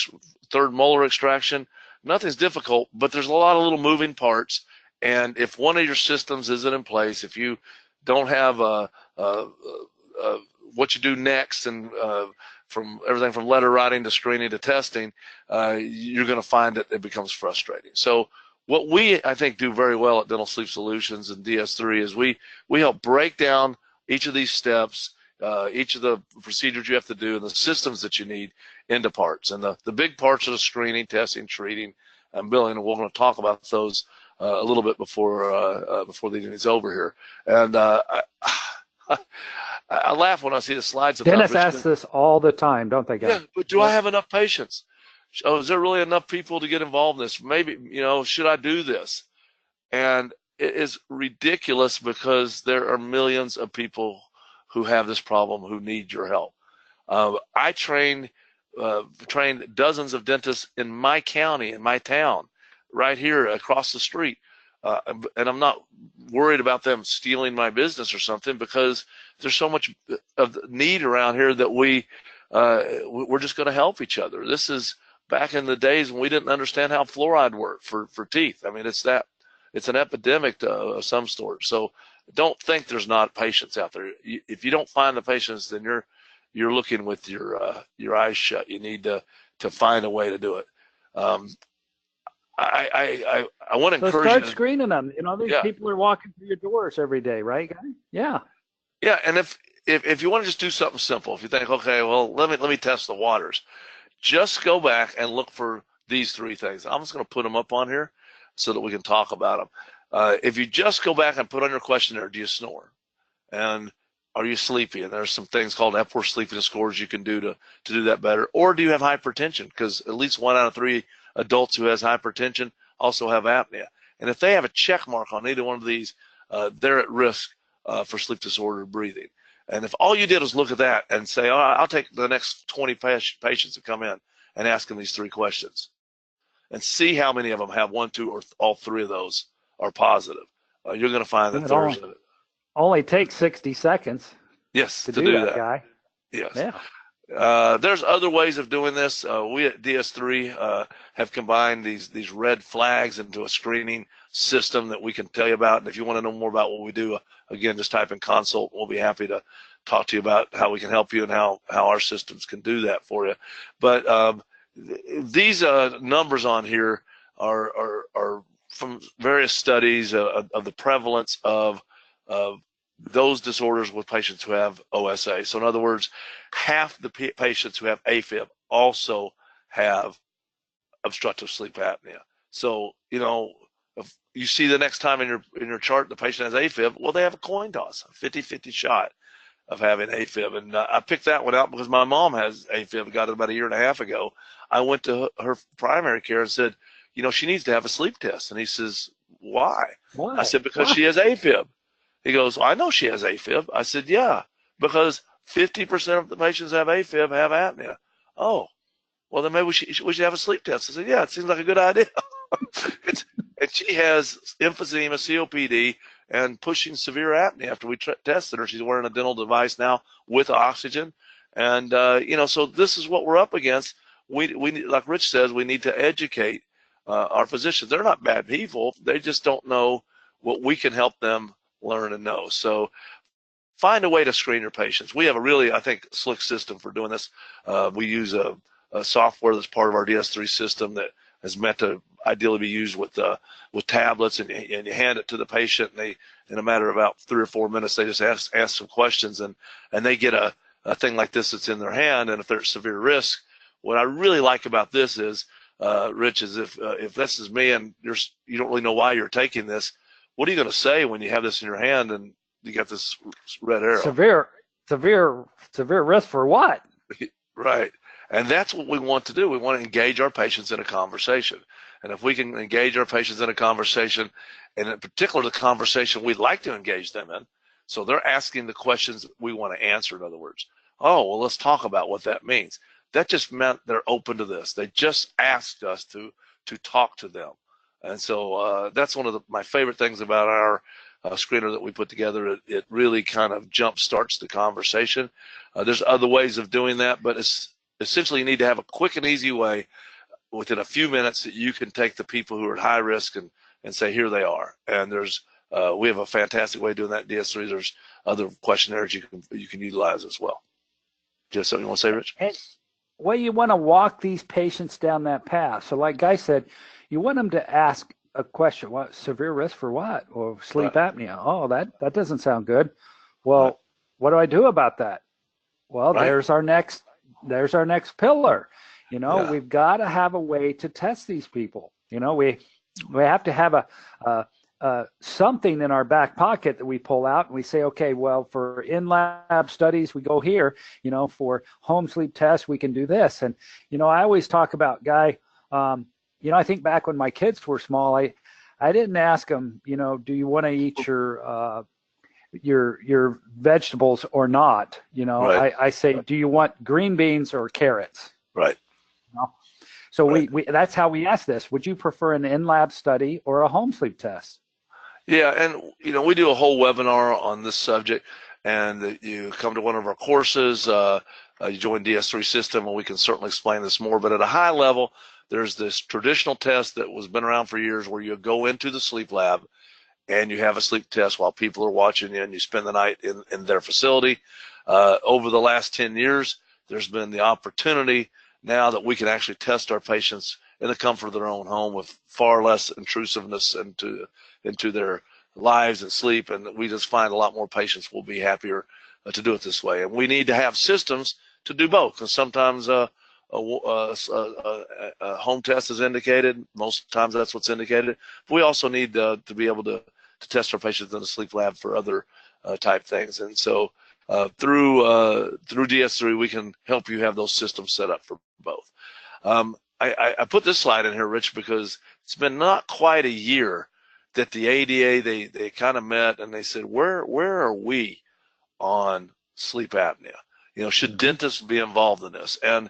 third molar extraction. Nothing's difficult, but there's a lot of little moving parts. And if one of your systems isn't in place, if you don't have what you do next, and from everything from letter writing to screening to testing, you're going to find that it becomes frustrating. So what we, I think, do very well at Dental Sleep Solutions and DS3 is we help break down each of these steps, each of the procedures you have to do, and the systems that you need into parts. And the big parts are the screening, testing, treating, and billing. And we're going to talk about those a little bit before the evening is over here. And I laugh when I see the slides. Dentists ask this all the time, don't they, guys? Yeah, but do I have enough patients? Oh, is there really enough people to get involved in this? Maybe, should I do this? And it is ridiculous because there are millions of people who have this problem who need your help. I trained dozens of dentists in my county, in my town, right here across the street. And I'm not worried about them stealing my business or something, because there's so much of need around here that we're just going to help each other. This is back in the days when we didn't understand how fluoride worked for teeth. I mean, it's an epidemic of some sort. So don't think there's not patients out there. If you don't find the patients, then you're looking with your eyes shut. You need to find a way to do it. I want to encourage you to start screening them. These people are walking through your doors every day, right, guy? Yeah. Yeah, and if you want to just do something simple, if you think, okay, well, let me test the waters, just go back and look for these 3 things. I'm just going to put them up on here so that we can talk about them. If you just go back and put on your questionnaire, do you snore? And are you sleepy? And there's some things called Epworth sleepiness scores you can do to do that better. Or do you have hypertension? Because at least 1 out of 3 adults who has hypertension also have apnea. And if they have a check mark on either one of these, they're at risk for sleep disordered breathing. And if all you did was look at that and say, oh, I'll take the next 20 patients that come in and ask them these 3 questions and see how many of them have 1, 2, or all 3 of those are positive, you're going to find that there's only takes 60 seconds. Yes, to do that, guy. Yes. Yeah. There's other ways of doing this. We at DS3 have combined these red flags into a screening system that we can tell you about. And if you want to know more about what we do, again, just type in consult. We'll be happy to talk to you about how we can help you and how our systems can do that for you. But these numbers on here are from various studies of the prevalence of those disorders with patients who have OSA. So in other words, half the patients who have AFib also have obstructive sleep apnea. So, you know, if you see the next time in your chart the patient has AFib, well, they have a coin toss, a 50-50 shot of having AFib. And I picked that one out because my mom has AFib, got it about 1.5 years ago. I went to her primary care and said, you know, she needs to have a sleep test. And he says, why? I said, because she has AFib. He goes, I know she has AFib. I said, yeah, because 50% of the patients have AFib have apnea. Oh, well, then maybe we should have a sleep test. I said, yeah, it seems like a good idea. And she has emphysema, COPD, and pushing severe apnea. After we tested her, she's wearing a dental device now with oxygen. And, you know, so this is what we're up against. We like Rich says, we need to educate our physicians. They're not bad people. They just don't know what we can help them learn and know. So find a way to screen your patients. We have a really, I think, slick system for doing this. We use a software that's part of our DS3 system that is meant to ideally be used with tablets, and you hand it to the patient, and they, in a matter of about 3 or 4 minutes, they just ask some questions, and they get a thing like this that's in their hand. And if there's severe risk, what I really like about this is, Rich, is if this is me and you don't really know why you're taking this, what are you going to say when you have this in your hand and you got this red arrow? Severe risk for what? Right. And that's what we want to do. We want to engage our patients in a conversation. And if we can engage our patients in a conversation, and in particular the conversation we'd like to engage them in, so they're asking the questions we want to answer, in other words. Oh, well, let's talk about what that means. That just meant they're open to this. They just asked us to talk to them. And so that's one of my favorite things about our screener that we put together. It really kind of jump starts the conversation. There's other ways of doing that, but it's essentially you need to have a quick and easy way within a few minutes that you can take the people who are at high risk and say, here they are. And there's we have a fantastic way of doing that in DS3. There's other questionnaires you can utilize as well. Do you have something you want to say, Rich? Well, you want to walk these patients down that path. So like Guy said, you want them to ask a question. What, severe risk for what? Or sleep apnea. Oh, that doesn't sound good. Well, what do I do about that? Well, there's our next pillar. You know, we've got to have a way to test these people. You know, we have to have something in our back pocket that we pull out and we say, okay, well, for in-lab studies, we go here. You know, for home sleep tests, we can do this. And, you know, I always talk about, Guy, you know, I think back when my kids were small, I didn't ask them, you know, do you want to eat your vegetables or not? You know, I say, do you want green beans or carrots? Right. You know? So we that's how we ask this. Would you prefer an in-lab study or a home sleep test? Yeah, and you know, we do a whole webinar on this subject, and you come to one of our courses, you join DS3 system, and we can certainly explain this more. But at a high level, there's this traditional test that was been around for years where you go into the sleep lab and you have a sleep test while people are watching you, and you spend the night in their facility. Over the last 10 years, there's been the opportunity now that we can actually test our patients in the comfort of their own home with far less intrusiveness into their lives and sleep, and we just find a lot more patients will be happier to do it this way. And we need to have systems to do both, because sometimes a home test is indicated. Most times that's what's indicated. But we also need to be able to test our patients in the sleep lab for other type things. And so through DS3, we can help you have those systems set up for both. I put this slide in here, Rich, because it's been not quite a year that the ADA, they kind of met and they said, where are we on sleep apnea? You know, should dentists be involved in this? And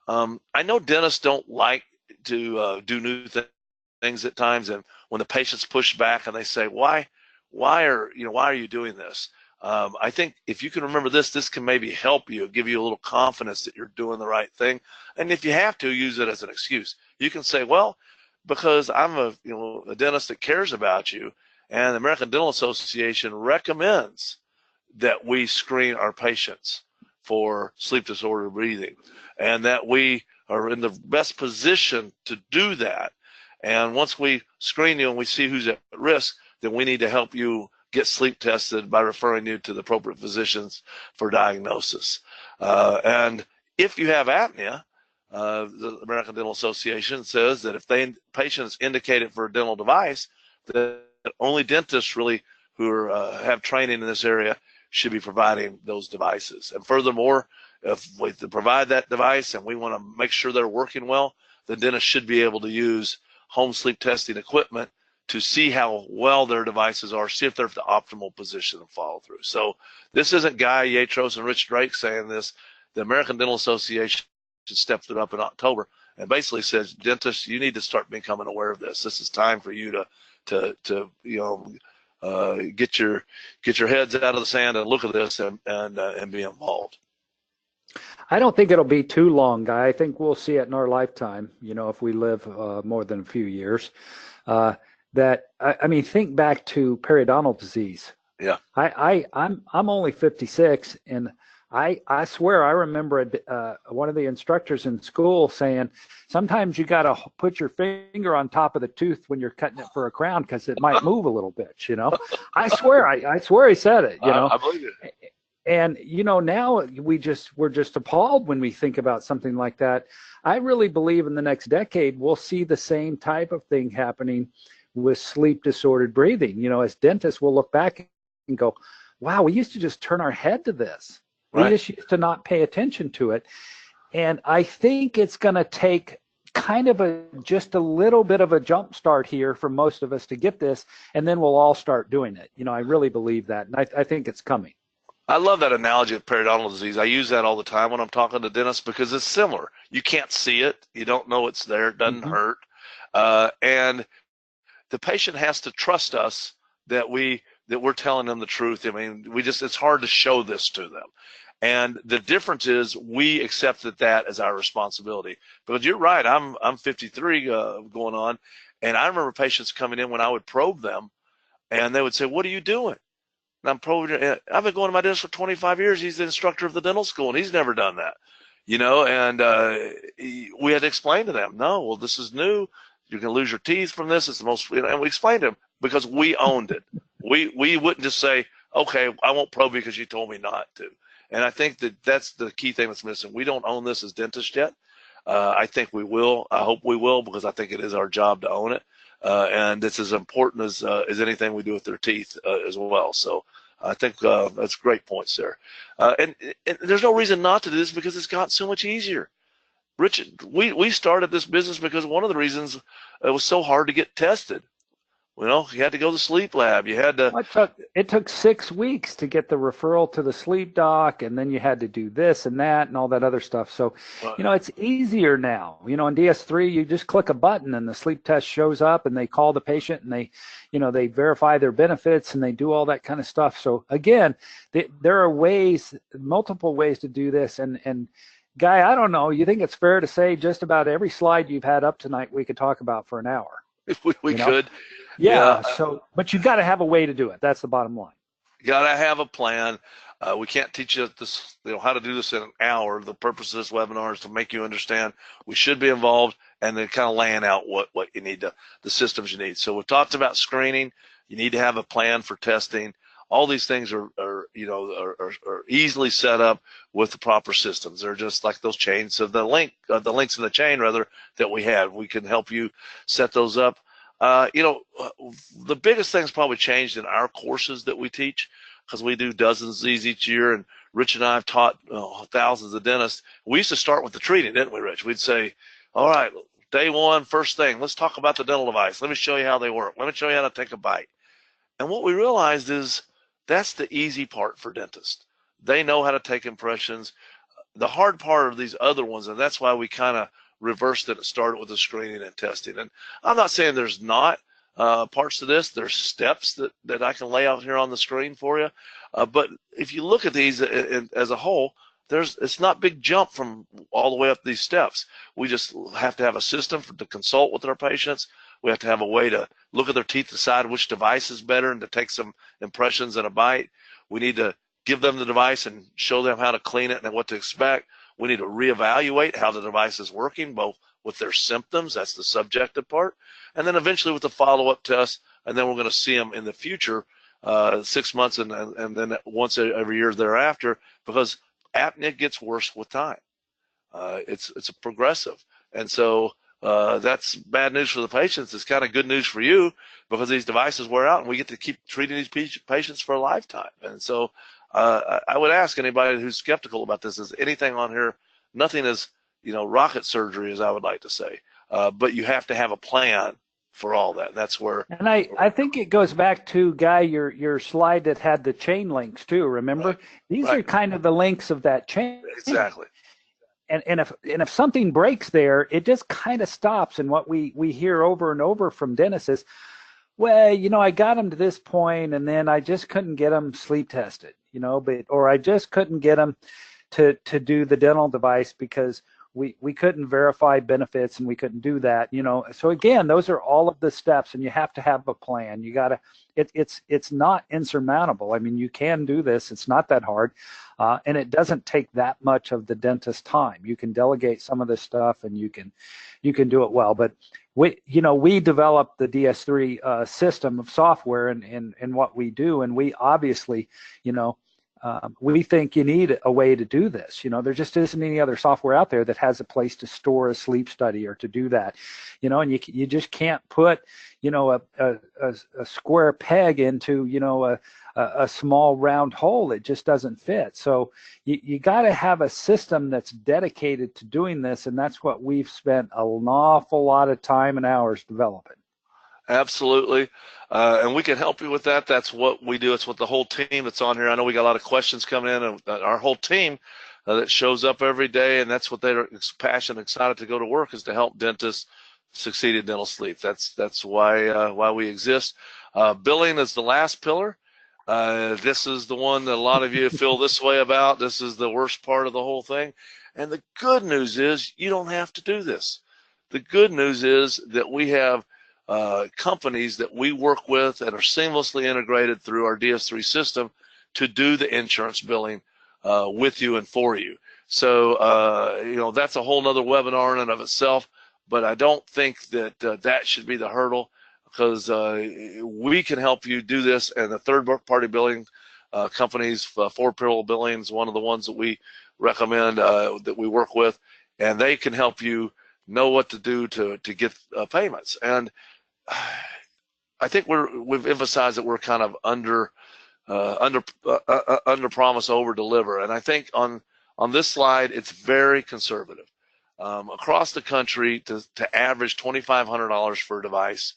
I know dentists don't like to do new things at times, and when the patients push back and they say, why are you doing this? I think if you can remember this can maybe help you, give you a little confidence that you're doing the right thing. And if you have to, use it as an excuse. You can say, well, because I'm a dentist that cares about you, and the American Dental Association recommends that we screen our patients for sleep disorder breathing, and that we are in the best position to do that. And once we screen you and we see who's at risk, then we need to help you get sleep tested by referring you to the appropriate physicians for diagnosis. And if you have apnea, the American Dental Association says that if patients indicated for a dental device, that only dentists really who have training in this area should be providing those devices. And furthermore, if we provide that device and we want to make sure they're working well, the dentist should be able to use home sleep testing equipment to see how well their devices are, see if they're at the optimal position and follow through. So this isn't Guy Yatros and Rich Drake saying this. The American Dental Association stepped it up in October and basically says, dentists, you need to start becoming aware of this. This is time for you to get your heads out of the sand and look at this and be involved. I don't think it'll be too long, Guy. I think we'll see it in our lifetime, if we live more than a few years. I mean, think back to periodontal disease. Yeah. I'm only 56, and I swear I remember one of the instructors in school saying, sometimes you got to put your finger on top of the tooth when you're cutting it for a crown because it might move a little bit, I swear he said it, I believe it. And, now we're just appalled when we think about something like that. I really believe in the next decade, we'll see the same type of thing happening with sleep disordered breathing. As dentists, we'll look back and go, wow, we used to just turn our head to this. We just used to not pay attention to it. And I think it's going to take kind of just a little bit of a jump start here for most of us to get this, and then we'll all start doing it. I really believe that, and I think it's coming. I love that analogy of periodontal disease. I use that all the time when I'm talking to dentists because it's similar. You can't see it. You don't know it's there. It doesn't hurt. And the patient has to trust us that we're telling them the truth. I mean, it's hard to show this to them. And the difference is we accept that as our responsibility. Because you're right, I'm 53 going on, and I remember patients coming in when I would probe them, and they would say, "What are you doing?" And I'm probing. I've been going to my dentist for 25 years. He's the instructor of the dental school, and he's never done that, And we had to explain to them, "No, well, this is new. You're going to lose your teeth from this. It's the most." And we explained to them because we owned it. We wouldn't just say, "Okay, I won't probe you because you told me not to." And I think that's the key thing that's missing. We don't own this as dentists yet. I think we will. I hope we will, because I think it is our job to own it. And it's as important as anything we do with their teeth as well. So I think that's great points there. And there's no reason not to do this because it's gotten so much easier. Richard, we started this business because one of the reasons it was so hard to get tested. You had to go to the sleep lab. You had to. It took 6 weeks to get the referral to the sleep doc, and then you had to do this and that and all that other stuff. So, it's easier now. In DS3, you just click a button and the sleep test shows up, and they call the patient and they verify their benefits and they do all that kind of stuff. So again, there are multiple ways to do this. And Guy, I don't know. You think it's fair to say just about every slide you've had up tonight we could talk about for an hour? We could. Yeah. So, but you've got to have a way to do it. That's the bottom line. You got to have a plan. We can't teach you this, how to do this in an hour. The purpose of this webinar is to make you understand we should be involved, and then kind of laying out what you need, the systems you need. So we've talked about screening. You need to have a plan for testing. All these things are easily set up with the proper systems. They're just like those chains of the links in the chain rather that we have. We can help you set those up. The biggest thing's probably changed in our courses that we teach, because we do dozens of these each year, and Rich and I have taught thousands of dentists. We used to start with the treating, didn't we, Rich? We'd say, all right, day one, first thing, let's talk about the dental device. Let me show you how they work. Let me show you how to take a bite. And what we realized is that's the easy part for dentists. They know how to take impressions. The hard part of these other ones, and that's why we kind of reversed it and started with the screening and testing. And I'm not saying there's not parts to this. There's steps that I can lay out here on the screen for you. But if you look at these as a whole, it's not a big jump from all the way up these steps. We just have to have a system to consult with our patients. We have to have a way to look at their teeth, decide which device is better, and to take some impressions and a bite. We need to give them the device and show them how to clean it and what to expect. We need to reevaluate how the device is working, both with their symptoms, that's the subjective part, and then eventually with the follow-up test, and then we're going to see them in the future 6 months and then once every year thereafter, because apnea gets worse with time. It's a progressive, and so that's bad news for the patients. It's kind of good news for you because these devices wear out, and we get to keep treating these patients for a lifetime. And so I would ask anybody who's skeptical about this: is anything on here? Nothing is, rocket surgery, as I would like to say, but you have to have a plan for all that. That's where. And I think it goes back to, Guy, your slide that had the chain links too. Remember, right. These right. are kind of the links of that chain. Exactly. And if something breaks there, it just kind of stops. And what we hear over and over from dentists is, well, I got them to this point, and then I just couldn't get them sleep tested, or I just couldn't get them to do the dental device because we couldn't verify benefits and we couldn't do that, So again, those are all of the steps, and you have to have a plan. You got to, it's not insurmountable. I mean, you can do this. It's not that hard. And it doesn't take that much of the dentist's time. You can delegate some of this stuff, and you can do it well. But we developed the DS3 system of software in what we do, and we obviously, we think you need a way to do this. There just isn't any other software out there that has a place to store a sleep study or to do that. And you just can't put, a square peg into, a small round hole. It just doesn't fit. So you got to have a system that's dedicated to doing this, and that's what we've spent an awful lot of time and hours developing. Absolutely. And we can help you with that. That's what we do. It's what the whole team that's on here. I know we got a lot of questions coming in, and our whole team that shows up every day, and that's what they're passionate, excited to go to work, is to help dentists succeed in dental sleep. That's why we exist. Billing is the last pillar. This is the one that a lot of you feel this way about. This is the worst part of the whole thing. And the good news is you don't have to do this. The good news is that we have companies that we work with that are seamlessly integrated through our DS3 system to do the insurance billing with you and for you. So, that's a whole nother webinar in and of itself, but I don't think that that should be the hurdle, because we can help you do this. And the third-party billing companies, For Pillow Billing is one of the ones that we recommend, that we work with, and they can help you know what to do to get payments. And I think we've emphasized that we're kind of under promise, over deliver. And I think on this slide, it's very conservative. Across the country, to average $2,500 for a device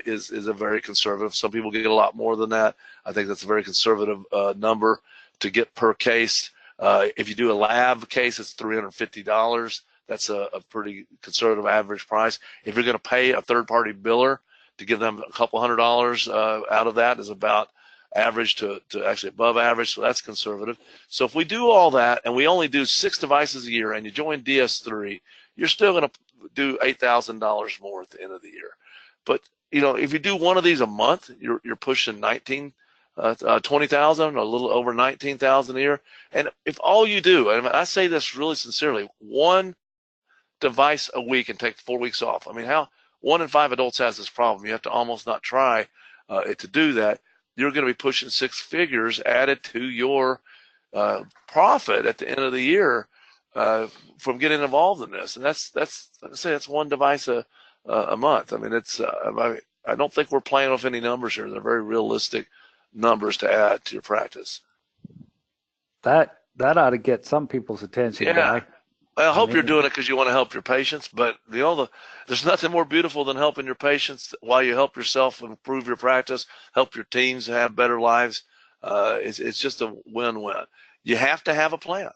is a very conservative. Some people get a lot more than that. I think that's a very conservative number to get per case. If you do a lab case, it's $350. That's a pretty conservative average price. If you're going to pay a third-party biller to give them a couple $100 out of that, is about average to actually above average, so that's conservative. So if we do all that, and we only do 6 devices a year, and you join DS3, you're still going to do $8,000 more at the end of the year. But if you do one of these a month, you're pushing 20,000, a little over 19,000 a year. And if all you do, and I say this really sincerely, one device a week and take 4 weeks off. I mean, 1 in 5 adults has this problem. You have to almost not try to do that. You're going to be pushing 6 figures added to your profit at the end of the year from getting involved in this. And that's one device a month. I mean, I don't think we're playing with any numbers here. They're very realistic numbers to add to your practice. That ought to get some people's attention. Yeah. Guy. I hope you're doing it because you want to help your patients, but there's nothing more beautiful than helping your patients while you help yourself improve your practice, help your teams have better lives. It's just a win-win. You have to have a plan.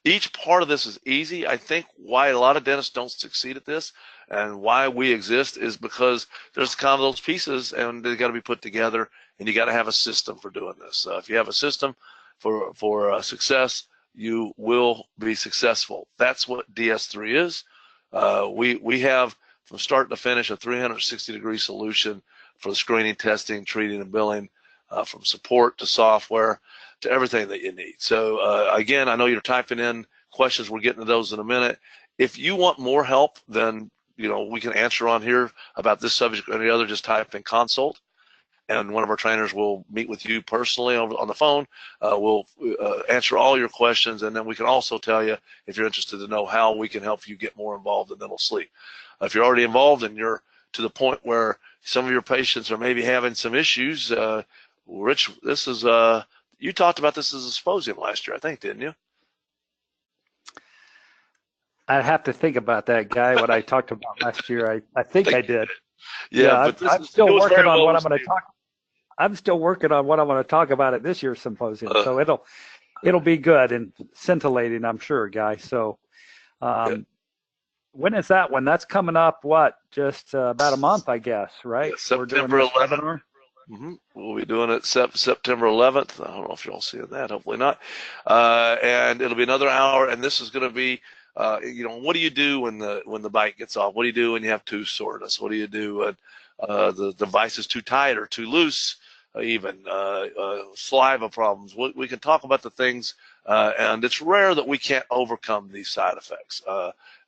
Each part of this is easy. I think why a lot of dentists don't succeed at this and why we exist is because there's kind of those pieces, and they got to be put together, and you got to have a system for doing this. If you have a system for success, you will be successful. That's what DS3 is. We have, from start to finish, a 360-degree solution for the screening, testing, treating, and billing, from support to software to everything that you need. So again, I know you're typing in questions. We're getting to those in a minute. If you want more help, then we can answer on here about this subject or any other. Just type in consult, and one of our trainers will meet with you personally on the phone. We'll answer all your questions, and then we can also tell you, if you're interested to know, how we can help you get more involved in dental sleep. If you're already involved and you're to the point where some of your patients are maybe having some issues, Rich, this is you talked about this as a symposium last year, I think, didn't you? I'd have to think about that, Guy, what I talked about last year. I think I did. Yeah, but I'm still working on what I'm going to talk. I'm still working on what I'm going to talk about at this year's symposium, so it'll be good and scintillating, I'm sure, Guy. So, when is that one? That's coming up. What? Just about a month, I guess, right? Yeah, September 11th. We'll be doing it September 11th. I don't know if you're all seeing that. Hopefully not. And it'll be another hour. And this is going to be, what do you do when the bite gets off? What do you do when you have tooth soreness? What do you do when the device is too tight or too loose? Even saliva problems. We can talk about the things, and it's rare that we can't overcome these side effects.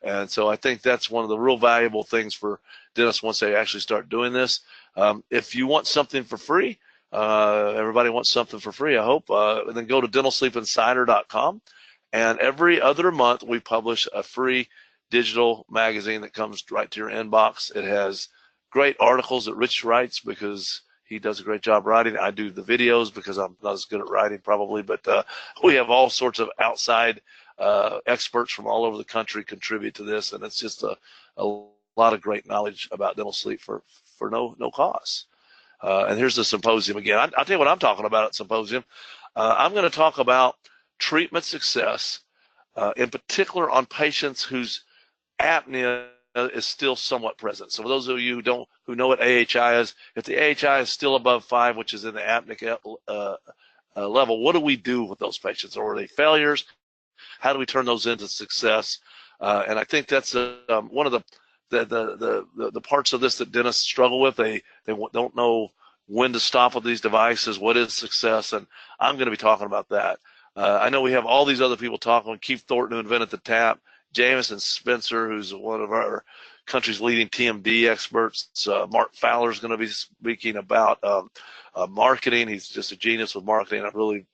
And so I think that's one of the real valuable things for dentists once they actually start doing this. If you want something for free, everybody wants something for free, I hope, then go to dentalsleepinsider.com. And every other month we publish a free digital magazine that comes right to your inbox. It has great articles that Rich writes because he does a great job writing. I do the videos because I'm not as good at writing probably, but we have all sorts of outside experts from all over the country contribute to this, and it's just a lot of great knowledge about dental sleep for no cost. And here's the symposium again. I'll tell you what I'm talking about at symposium. I'm going to talk about treatment success, in particular on patients whose apnea is still somewhat present. So for those of you who know what AHI is, if the AHI is still above 5, which is in the apneic level, what do we do with those patients? Or are they failures? How do we turn those into success? And I think that's one of the parts of this that dentists struggle with. They don't know when to stop with these devices. What is success? And I'm going to be talking about that. I know we have all these other people talking. Keith Thornton, who invented the tap. Jamison Spencer, who's one of our country's leading TMD experts. Mark Fowler is going to be speaking about marketing. He's just a genius with marketing. I've really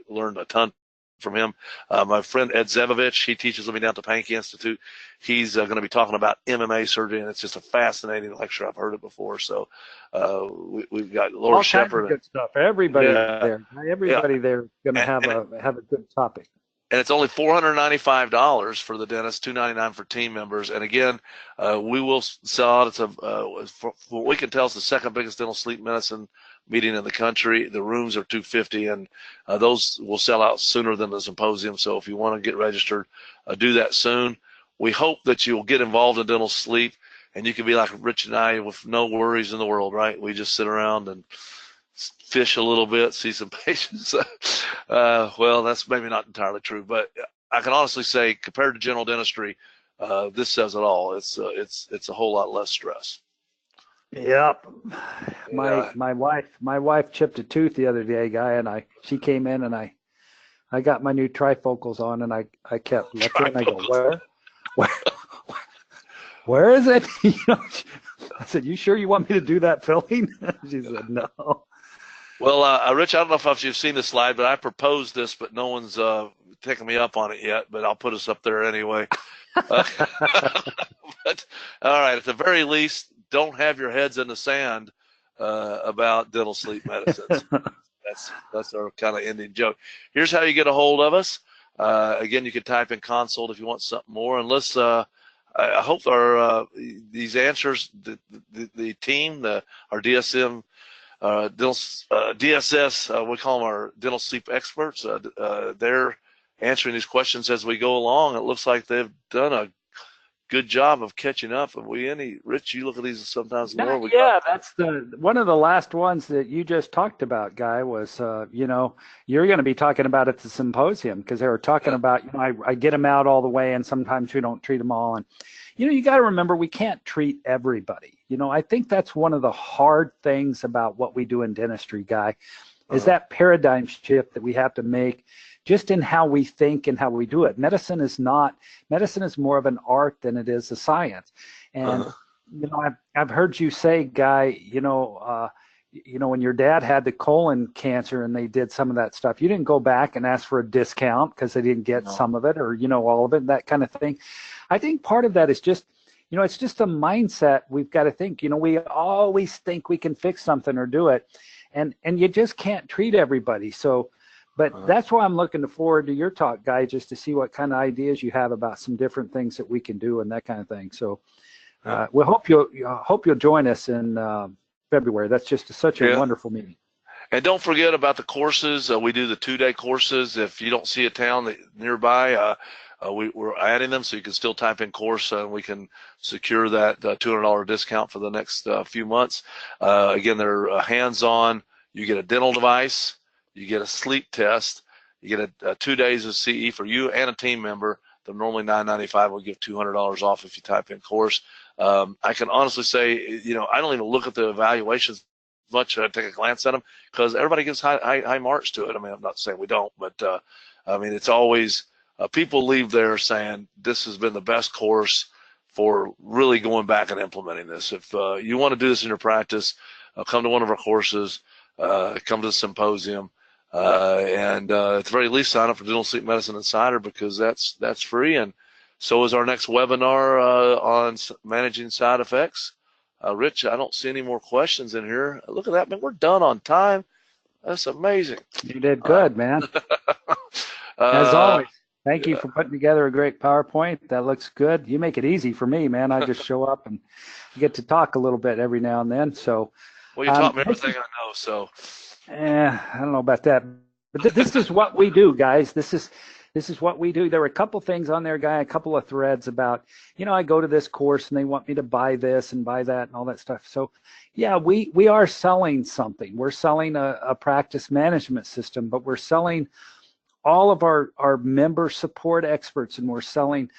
learned a ton from him. My friend Ed Zevovich, he teaches at me down at the Pankey Institute. He's going to be talking about MMA surgery, and it's just a fascinating lecture. I've heard it before. So we've got Laura Shepard. Good stuff. Everybody there is going to have a good topic. And it's only $495 for the dentist, $299 for team members. And again, we will sell out. It's for what we can tell, it's the second biggest dental sleep medicine meeting in the country. The rooms are $250, and those will sell out sooner than the symposium. So if you want to get registered, do that soon. We hope that you'll get involved in dental sleep, and you can be like Rich and I with no worries in the world, right? We just sit around and fish a little bit, see some patients. Well, that's maybe not entirely true, but I can honestly say, compared to general dentistry, this says it all. It's a whole lot less stress. Yep. My wife chipped a tooth the other day, Guy, and she came in and I got my new trifocals on, and I kept looking and I go, where is it? I said, you sure you want me to do that filling? She said, no. Well, Rich, I don't know if you've seen the slide, but I proposed this, but no one's taken me up on it yet, but I'll put us up there anyway. But, all right, at the very least, don't have your heads in the sand about dental sleep medicines. That's our kind of ending joke. Here's how you get a hold of us. Again, you can type in consult if you want something more. And let's, I hope these answers, the team, our DSM, DSS, we call them our dental sleep experts. They're answering these questions as we go along. It looks like they've done a good job of catching up. And Rich, you look at these sometimes more. That's one of the last ones that you just talked about, Guy, was, you're going to be talking about at the symposium, because they were talking about, I get them out all the way, and sometimes we don't treat them all. And, you got to remember, we can't treat everybody. I think that's one of the hard things about what we do in dentistry, Guy, is that paradigm shift that we have to make just in how we think and how we do it. Medicine is more of an art than it is a science. And, I've heard you say, Guy, you know, when your dad had the colon cancer and they did some of that stuff, you didn't go back and ask for a discount because they didn't get some of it, or, you know, all of it, that kind of thing. I think part of that is just, you know, it's just a mindset we've got to think. You know, we always think we can fix something or do it, and you just can't treat everybody. So, but that's why I'm looking forward to your talk, Guy, just to see what kind of ideas you have about some different things that we can do and that kind of thing. So we hope you'll join us in February. That's just such a wonderful meeting. And don't forget about the courses. We do the 2-day courses. If you don't see a town nearby, we're adding them, so you can still type in course and we can secure that $200 discount for the next few months. Again, they're hands-on. You get a dental device, you get a sleep test, you get a 2 days of CE for you and a team member. They're normally $9.95. We'll give $200 off if you type in course. I can honestly say, you know, I don't even look at the evaluations much. I take a glance at them because everybody gives high marks to it. I mean, I'm not saying we don't, but I mean, it's always people leave there saying this has been the best course for really going back and implementing this. If you want to do this in your practice, come to one of our courses, come to the symposium. And at the very least, sign up for Dental Sleep Medicine Insider because that's free. And so is our next webinar on managing side effects. Rich, I don't see any more questions in here. Look at that, man. We're done on time. That's amazing. You did good, man. As always, thank you for putting together a great PowerPoint. That looks good. You make it easy for me, man. I just show up and get to talk a little bit every now and then. So, well, you taught me everything I know, so. I don't know about that, but this is what we do, guys. This is what we do. There were a couple things on there, Guy, a couple of threads about, you know, I go to this course and they want me to buy this and buy that and all that stuff. So yeah, we are selling something. We're selling a practice management system, but we're selling all of our member support experts, and we're selling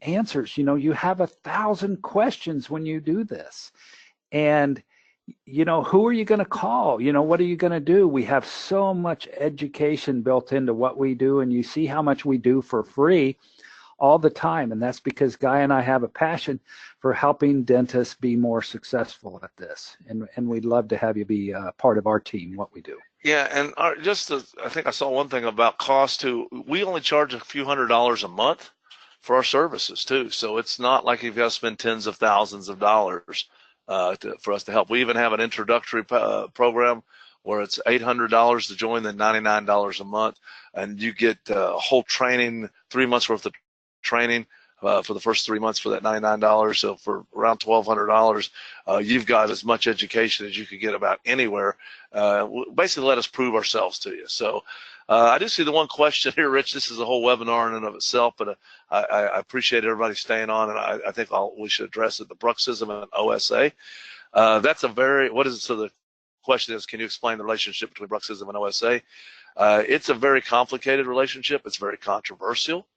answers. You know, you have 1,000 questions when you do this, and you know, who are you going to call? You know, what are you going to do? We have so much education built into what we do, and you see how much we do for free all the time. And that's because Guy and I have a passion for helping dentists be more successful at this. And we'd love to have you be part of our team, what we do. Yeah, and I think I saw one thing about cost too. We only charge a few $100s a month for our services too. So it's not like you've got to spend tens of thousands of dollars for us to help. We even have an introductory program where it's $800 to join, then $99 a month, and you get whole training, 3 months worth of training for the first 3 months for that $99. So for around $1,200, you've got as much education as you could get about anywhere. Basically, let us prove ourselves to you. So I do see the one question here, Rich. This is a whole webinar in and of itself, but I appreciate everybody staying on, and I think we should address it. The bruxism and OSA. That's a very, what is it? So the question is, can you explain the relationship between bruxism and OSA? It's a very complicated relationship. It's very controversial.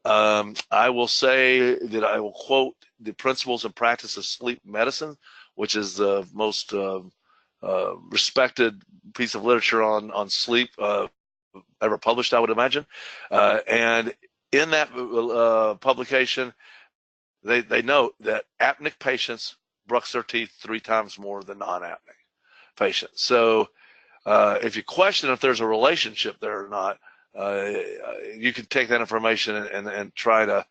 I will say that I will quote the Principles and Practice of Sleep Medicine, which is the most respected piece of literature on sleep ever published, I would imagine. And in that publication, they note that apneic patients brush their teeth 3 times more than non-apneic patients. So if you question if there's a relationship there or not, you can take that information and try to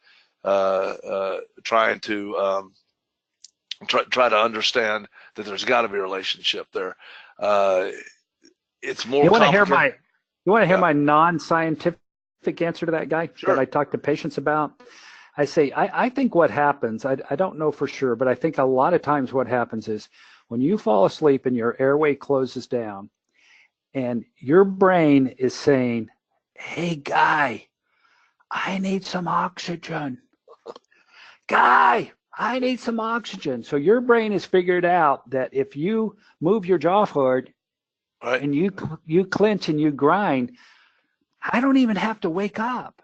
understand that there's got to be a relationship there. It's more. You want to hear my non-scientific answer to that, Guy? Sure. That I talk to patients about. I say I think what happens. I don't know for sure, but I think a lot of times what happens is when you fall asleep and your airway closes down, and your brain is saying, "Hey, Guy, I need some oxygen. Guy, I need some oxygen." So your brain has figured out that if you move your jaw forward, right, and you clench and you grind, I don't even have to wake up.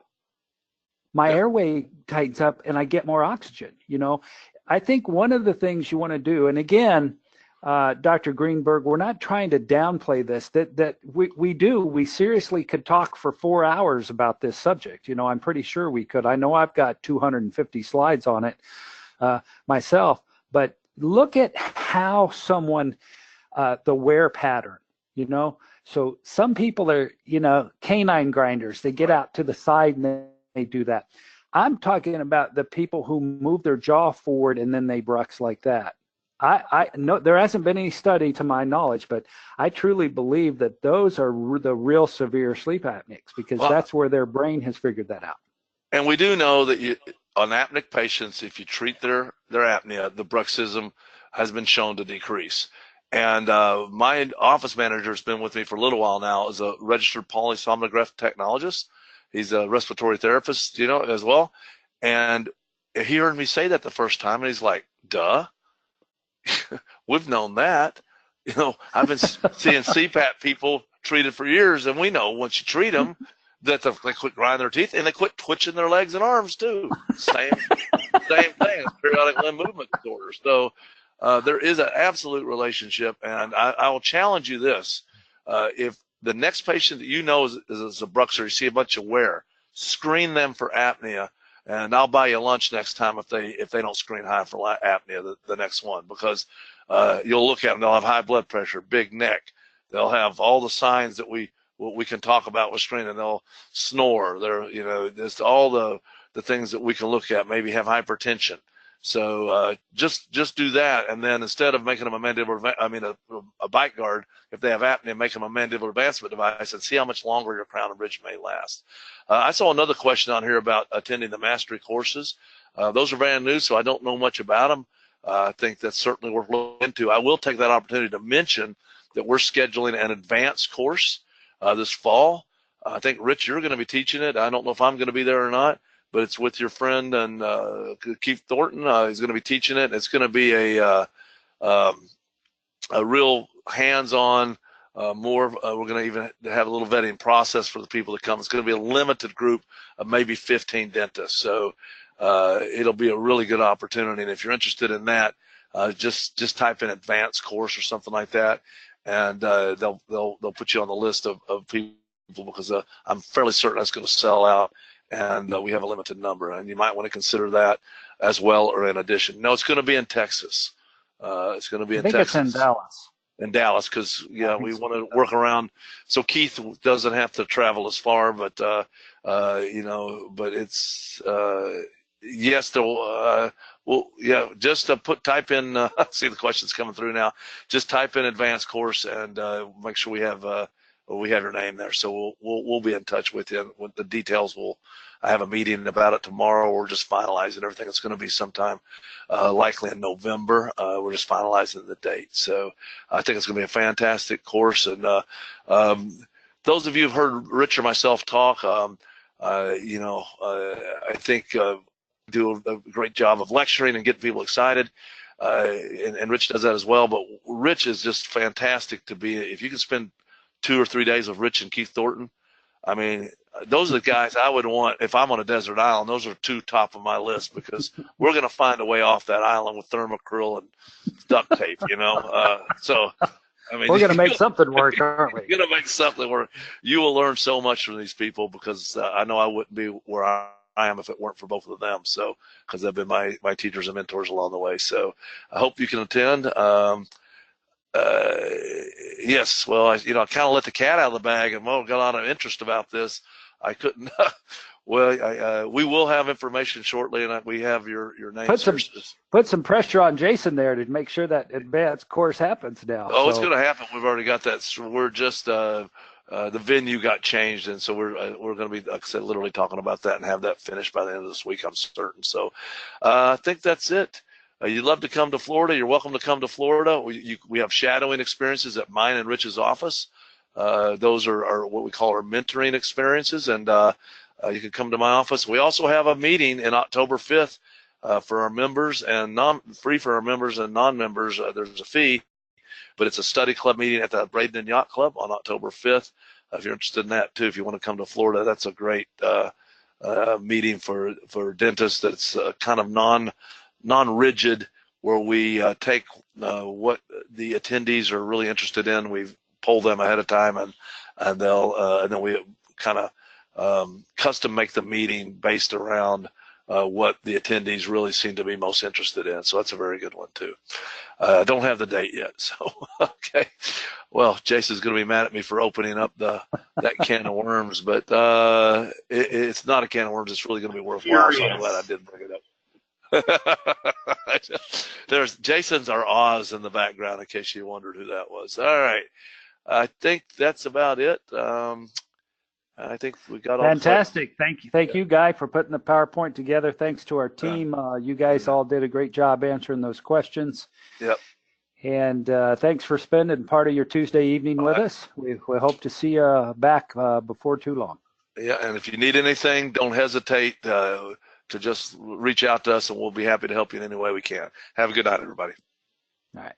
My airway tightens up and I get more oxygen. You know, I think one of the things you want to do, and again, Dr. Greenberg, we're not trying to downplay this, that we seriously could talk for 4 hours about this subject. You know, I'm pretty sure we could. I know I've got 250 slides on it myself, but look at how someone the wear pattern, you know. So some people are, you know, canine grinders. They get out to the side and they do that. I'm talking about the people who move their jaw forward and then they brux like that. I know there hasn't been any study to my knowledge, but I truly believe that those are the real severe sleep apneics, because that's where their brain has figured that out. And we do know that on apneic patients, if you treat their apnea, the bruxism has been shown to decrease. And my office manager has been with me for a little while now, is a registered polysomnograph technologist. He's a respiratory therapist, you know, as well. And he heard me say that the first time, and he's like, duh. We've known that. You know, I've been seeing CPAP people treated for years, and we know once you treat them that they quit grinding their teeth and they quit twitching their legs and arms too. Same thing, periodic limb movement disorders. So there is an absolute relationship, and I will challenge you this. If the next patient that you know is a bruxer, you see a bunch of wear, screen them for apnea. And I'll buy you lunch next time if they don't screen high for apnea, the next one, because you'll look at them, they'll have high blood pressure, big neck, they'll have all the signs that we can talk about with screening. They'll snore, they're, you know, just all the things that we can look at, maybe have hypertension. So just do that, and then instead of making them a mandibular, a bite guard, if they have apnea, make them a mandibular advancement device and see how much longer your crown and bridge may last. I saw another question on here about attending the mastery courses. Those are brand new, so I don't know much about them. I think that's certainly worth looking into. I will take that opportunity to mention that we're scheduling an advanced course this fall. I think, Rich, you're going to be teaching it. I don't know if I'm going to be there or not, but it's with your friend and Keith Thornton. He's going to be teaching it. It's going to be a real hands-on, we're going to even have a little vetting process for the people that come. It's going to be a limited group of maybe 15 dentists. So it'll be a really good opportunity. And if you're interested in that, just type in advanced course or something like that, and they'll put you on the list of people, because I'm fairly certain that's going to sell out. And we have a limited number, and you might want to consider that as well, or in addition. No, it's going to be in Texas. It's going to be in Texas. I think it's in Dallas. In Dallas, because we want to work around so Keith doesn't have to travel as far. But you know, but it's yes, just type in. See the questions coming through now. Just type in advanced course and make sure we have your name there. So we'll be in touch with you with the details. I have a meeting about it tomorrow. We're just finalizing everything. It's going to be sometime likely in November. We're just finalizing the date. So I think it's going to be a fantastic course. And those of you who've heard Rich or myself talk, you know, I think do a great job of lecturing and getting people excited. And Rich does that as well. But Rich is just fantastic to be. If you can spend 2 or 3 days with Rich and Keith Thornton, I mean, those are the guys I would want if I'm on a desert island. Those are 2 top of my list, because we're going to find a way off that island with thermocryl and duct tape, you know. So, I mean, we're going to make something work, aren't we? You're going to make something work. You will learn so much from these people, because I know I wouldn't be where I am if it weren't for both of them. So, because they've been my teachers and mentors along the way. So, I hope you can attend. Yes, well, I kind of let the cat out of the bag, and got a lot of interest about this. I couldn't. Well, we will have information shortly, and we have your name. Put some pressure on Jason there to make sure that advanced course happens now. Oh, it's going to happen. We've already got that. So we're just the venue got changed, and so we're going to be, like I said, literally talking about that and have that finished by the end of this week, I'm certain. So I think that's it. You'd love to come to Florida, you're welcome to come to Florida. We have shadowing experiences at mine and Rich's office. Those are what we call our mentoring experiences, and you can come to my office. We also have a meeting in October 5th for our members, and free for our members and non-members. There's a fee, but it's a study club meeting at the Braden Yacht Club on October 5th. If you're interested in that too, if you want to come to Florida, that's a great meeting for dentists. That's kind of non-rigid, where we take what the attendees are really interested in. We've polled them ahead of time, and then we kind of custom make the meeting based around what the attendees really seem to be most interested in. So that's a very good one too. I don't have the date yet, so okay. Well, Jason's going to be mad at me for opening up that can of worms, but it's not a can of worms. It's really going to be worthwhile. So I'm glad I did bring it up. There's Jason's our Oz in the background, in case you wondered who that was. All right, I think that's about it. I think we got all. Fantastic. Thank you, Guy, for putting the PowerPoint together. Thanks to our team. You guys all did a great job answering those questions. Yep. And thanks for spending part of your Tuesday evening with us. We hope to see you back before too long. Yeah, and if you need anything, don't hesitate to just reach out to us, and we'll be happy to help you in any way we can. Have a good night, everybody. All right.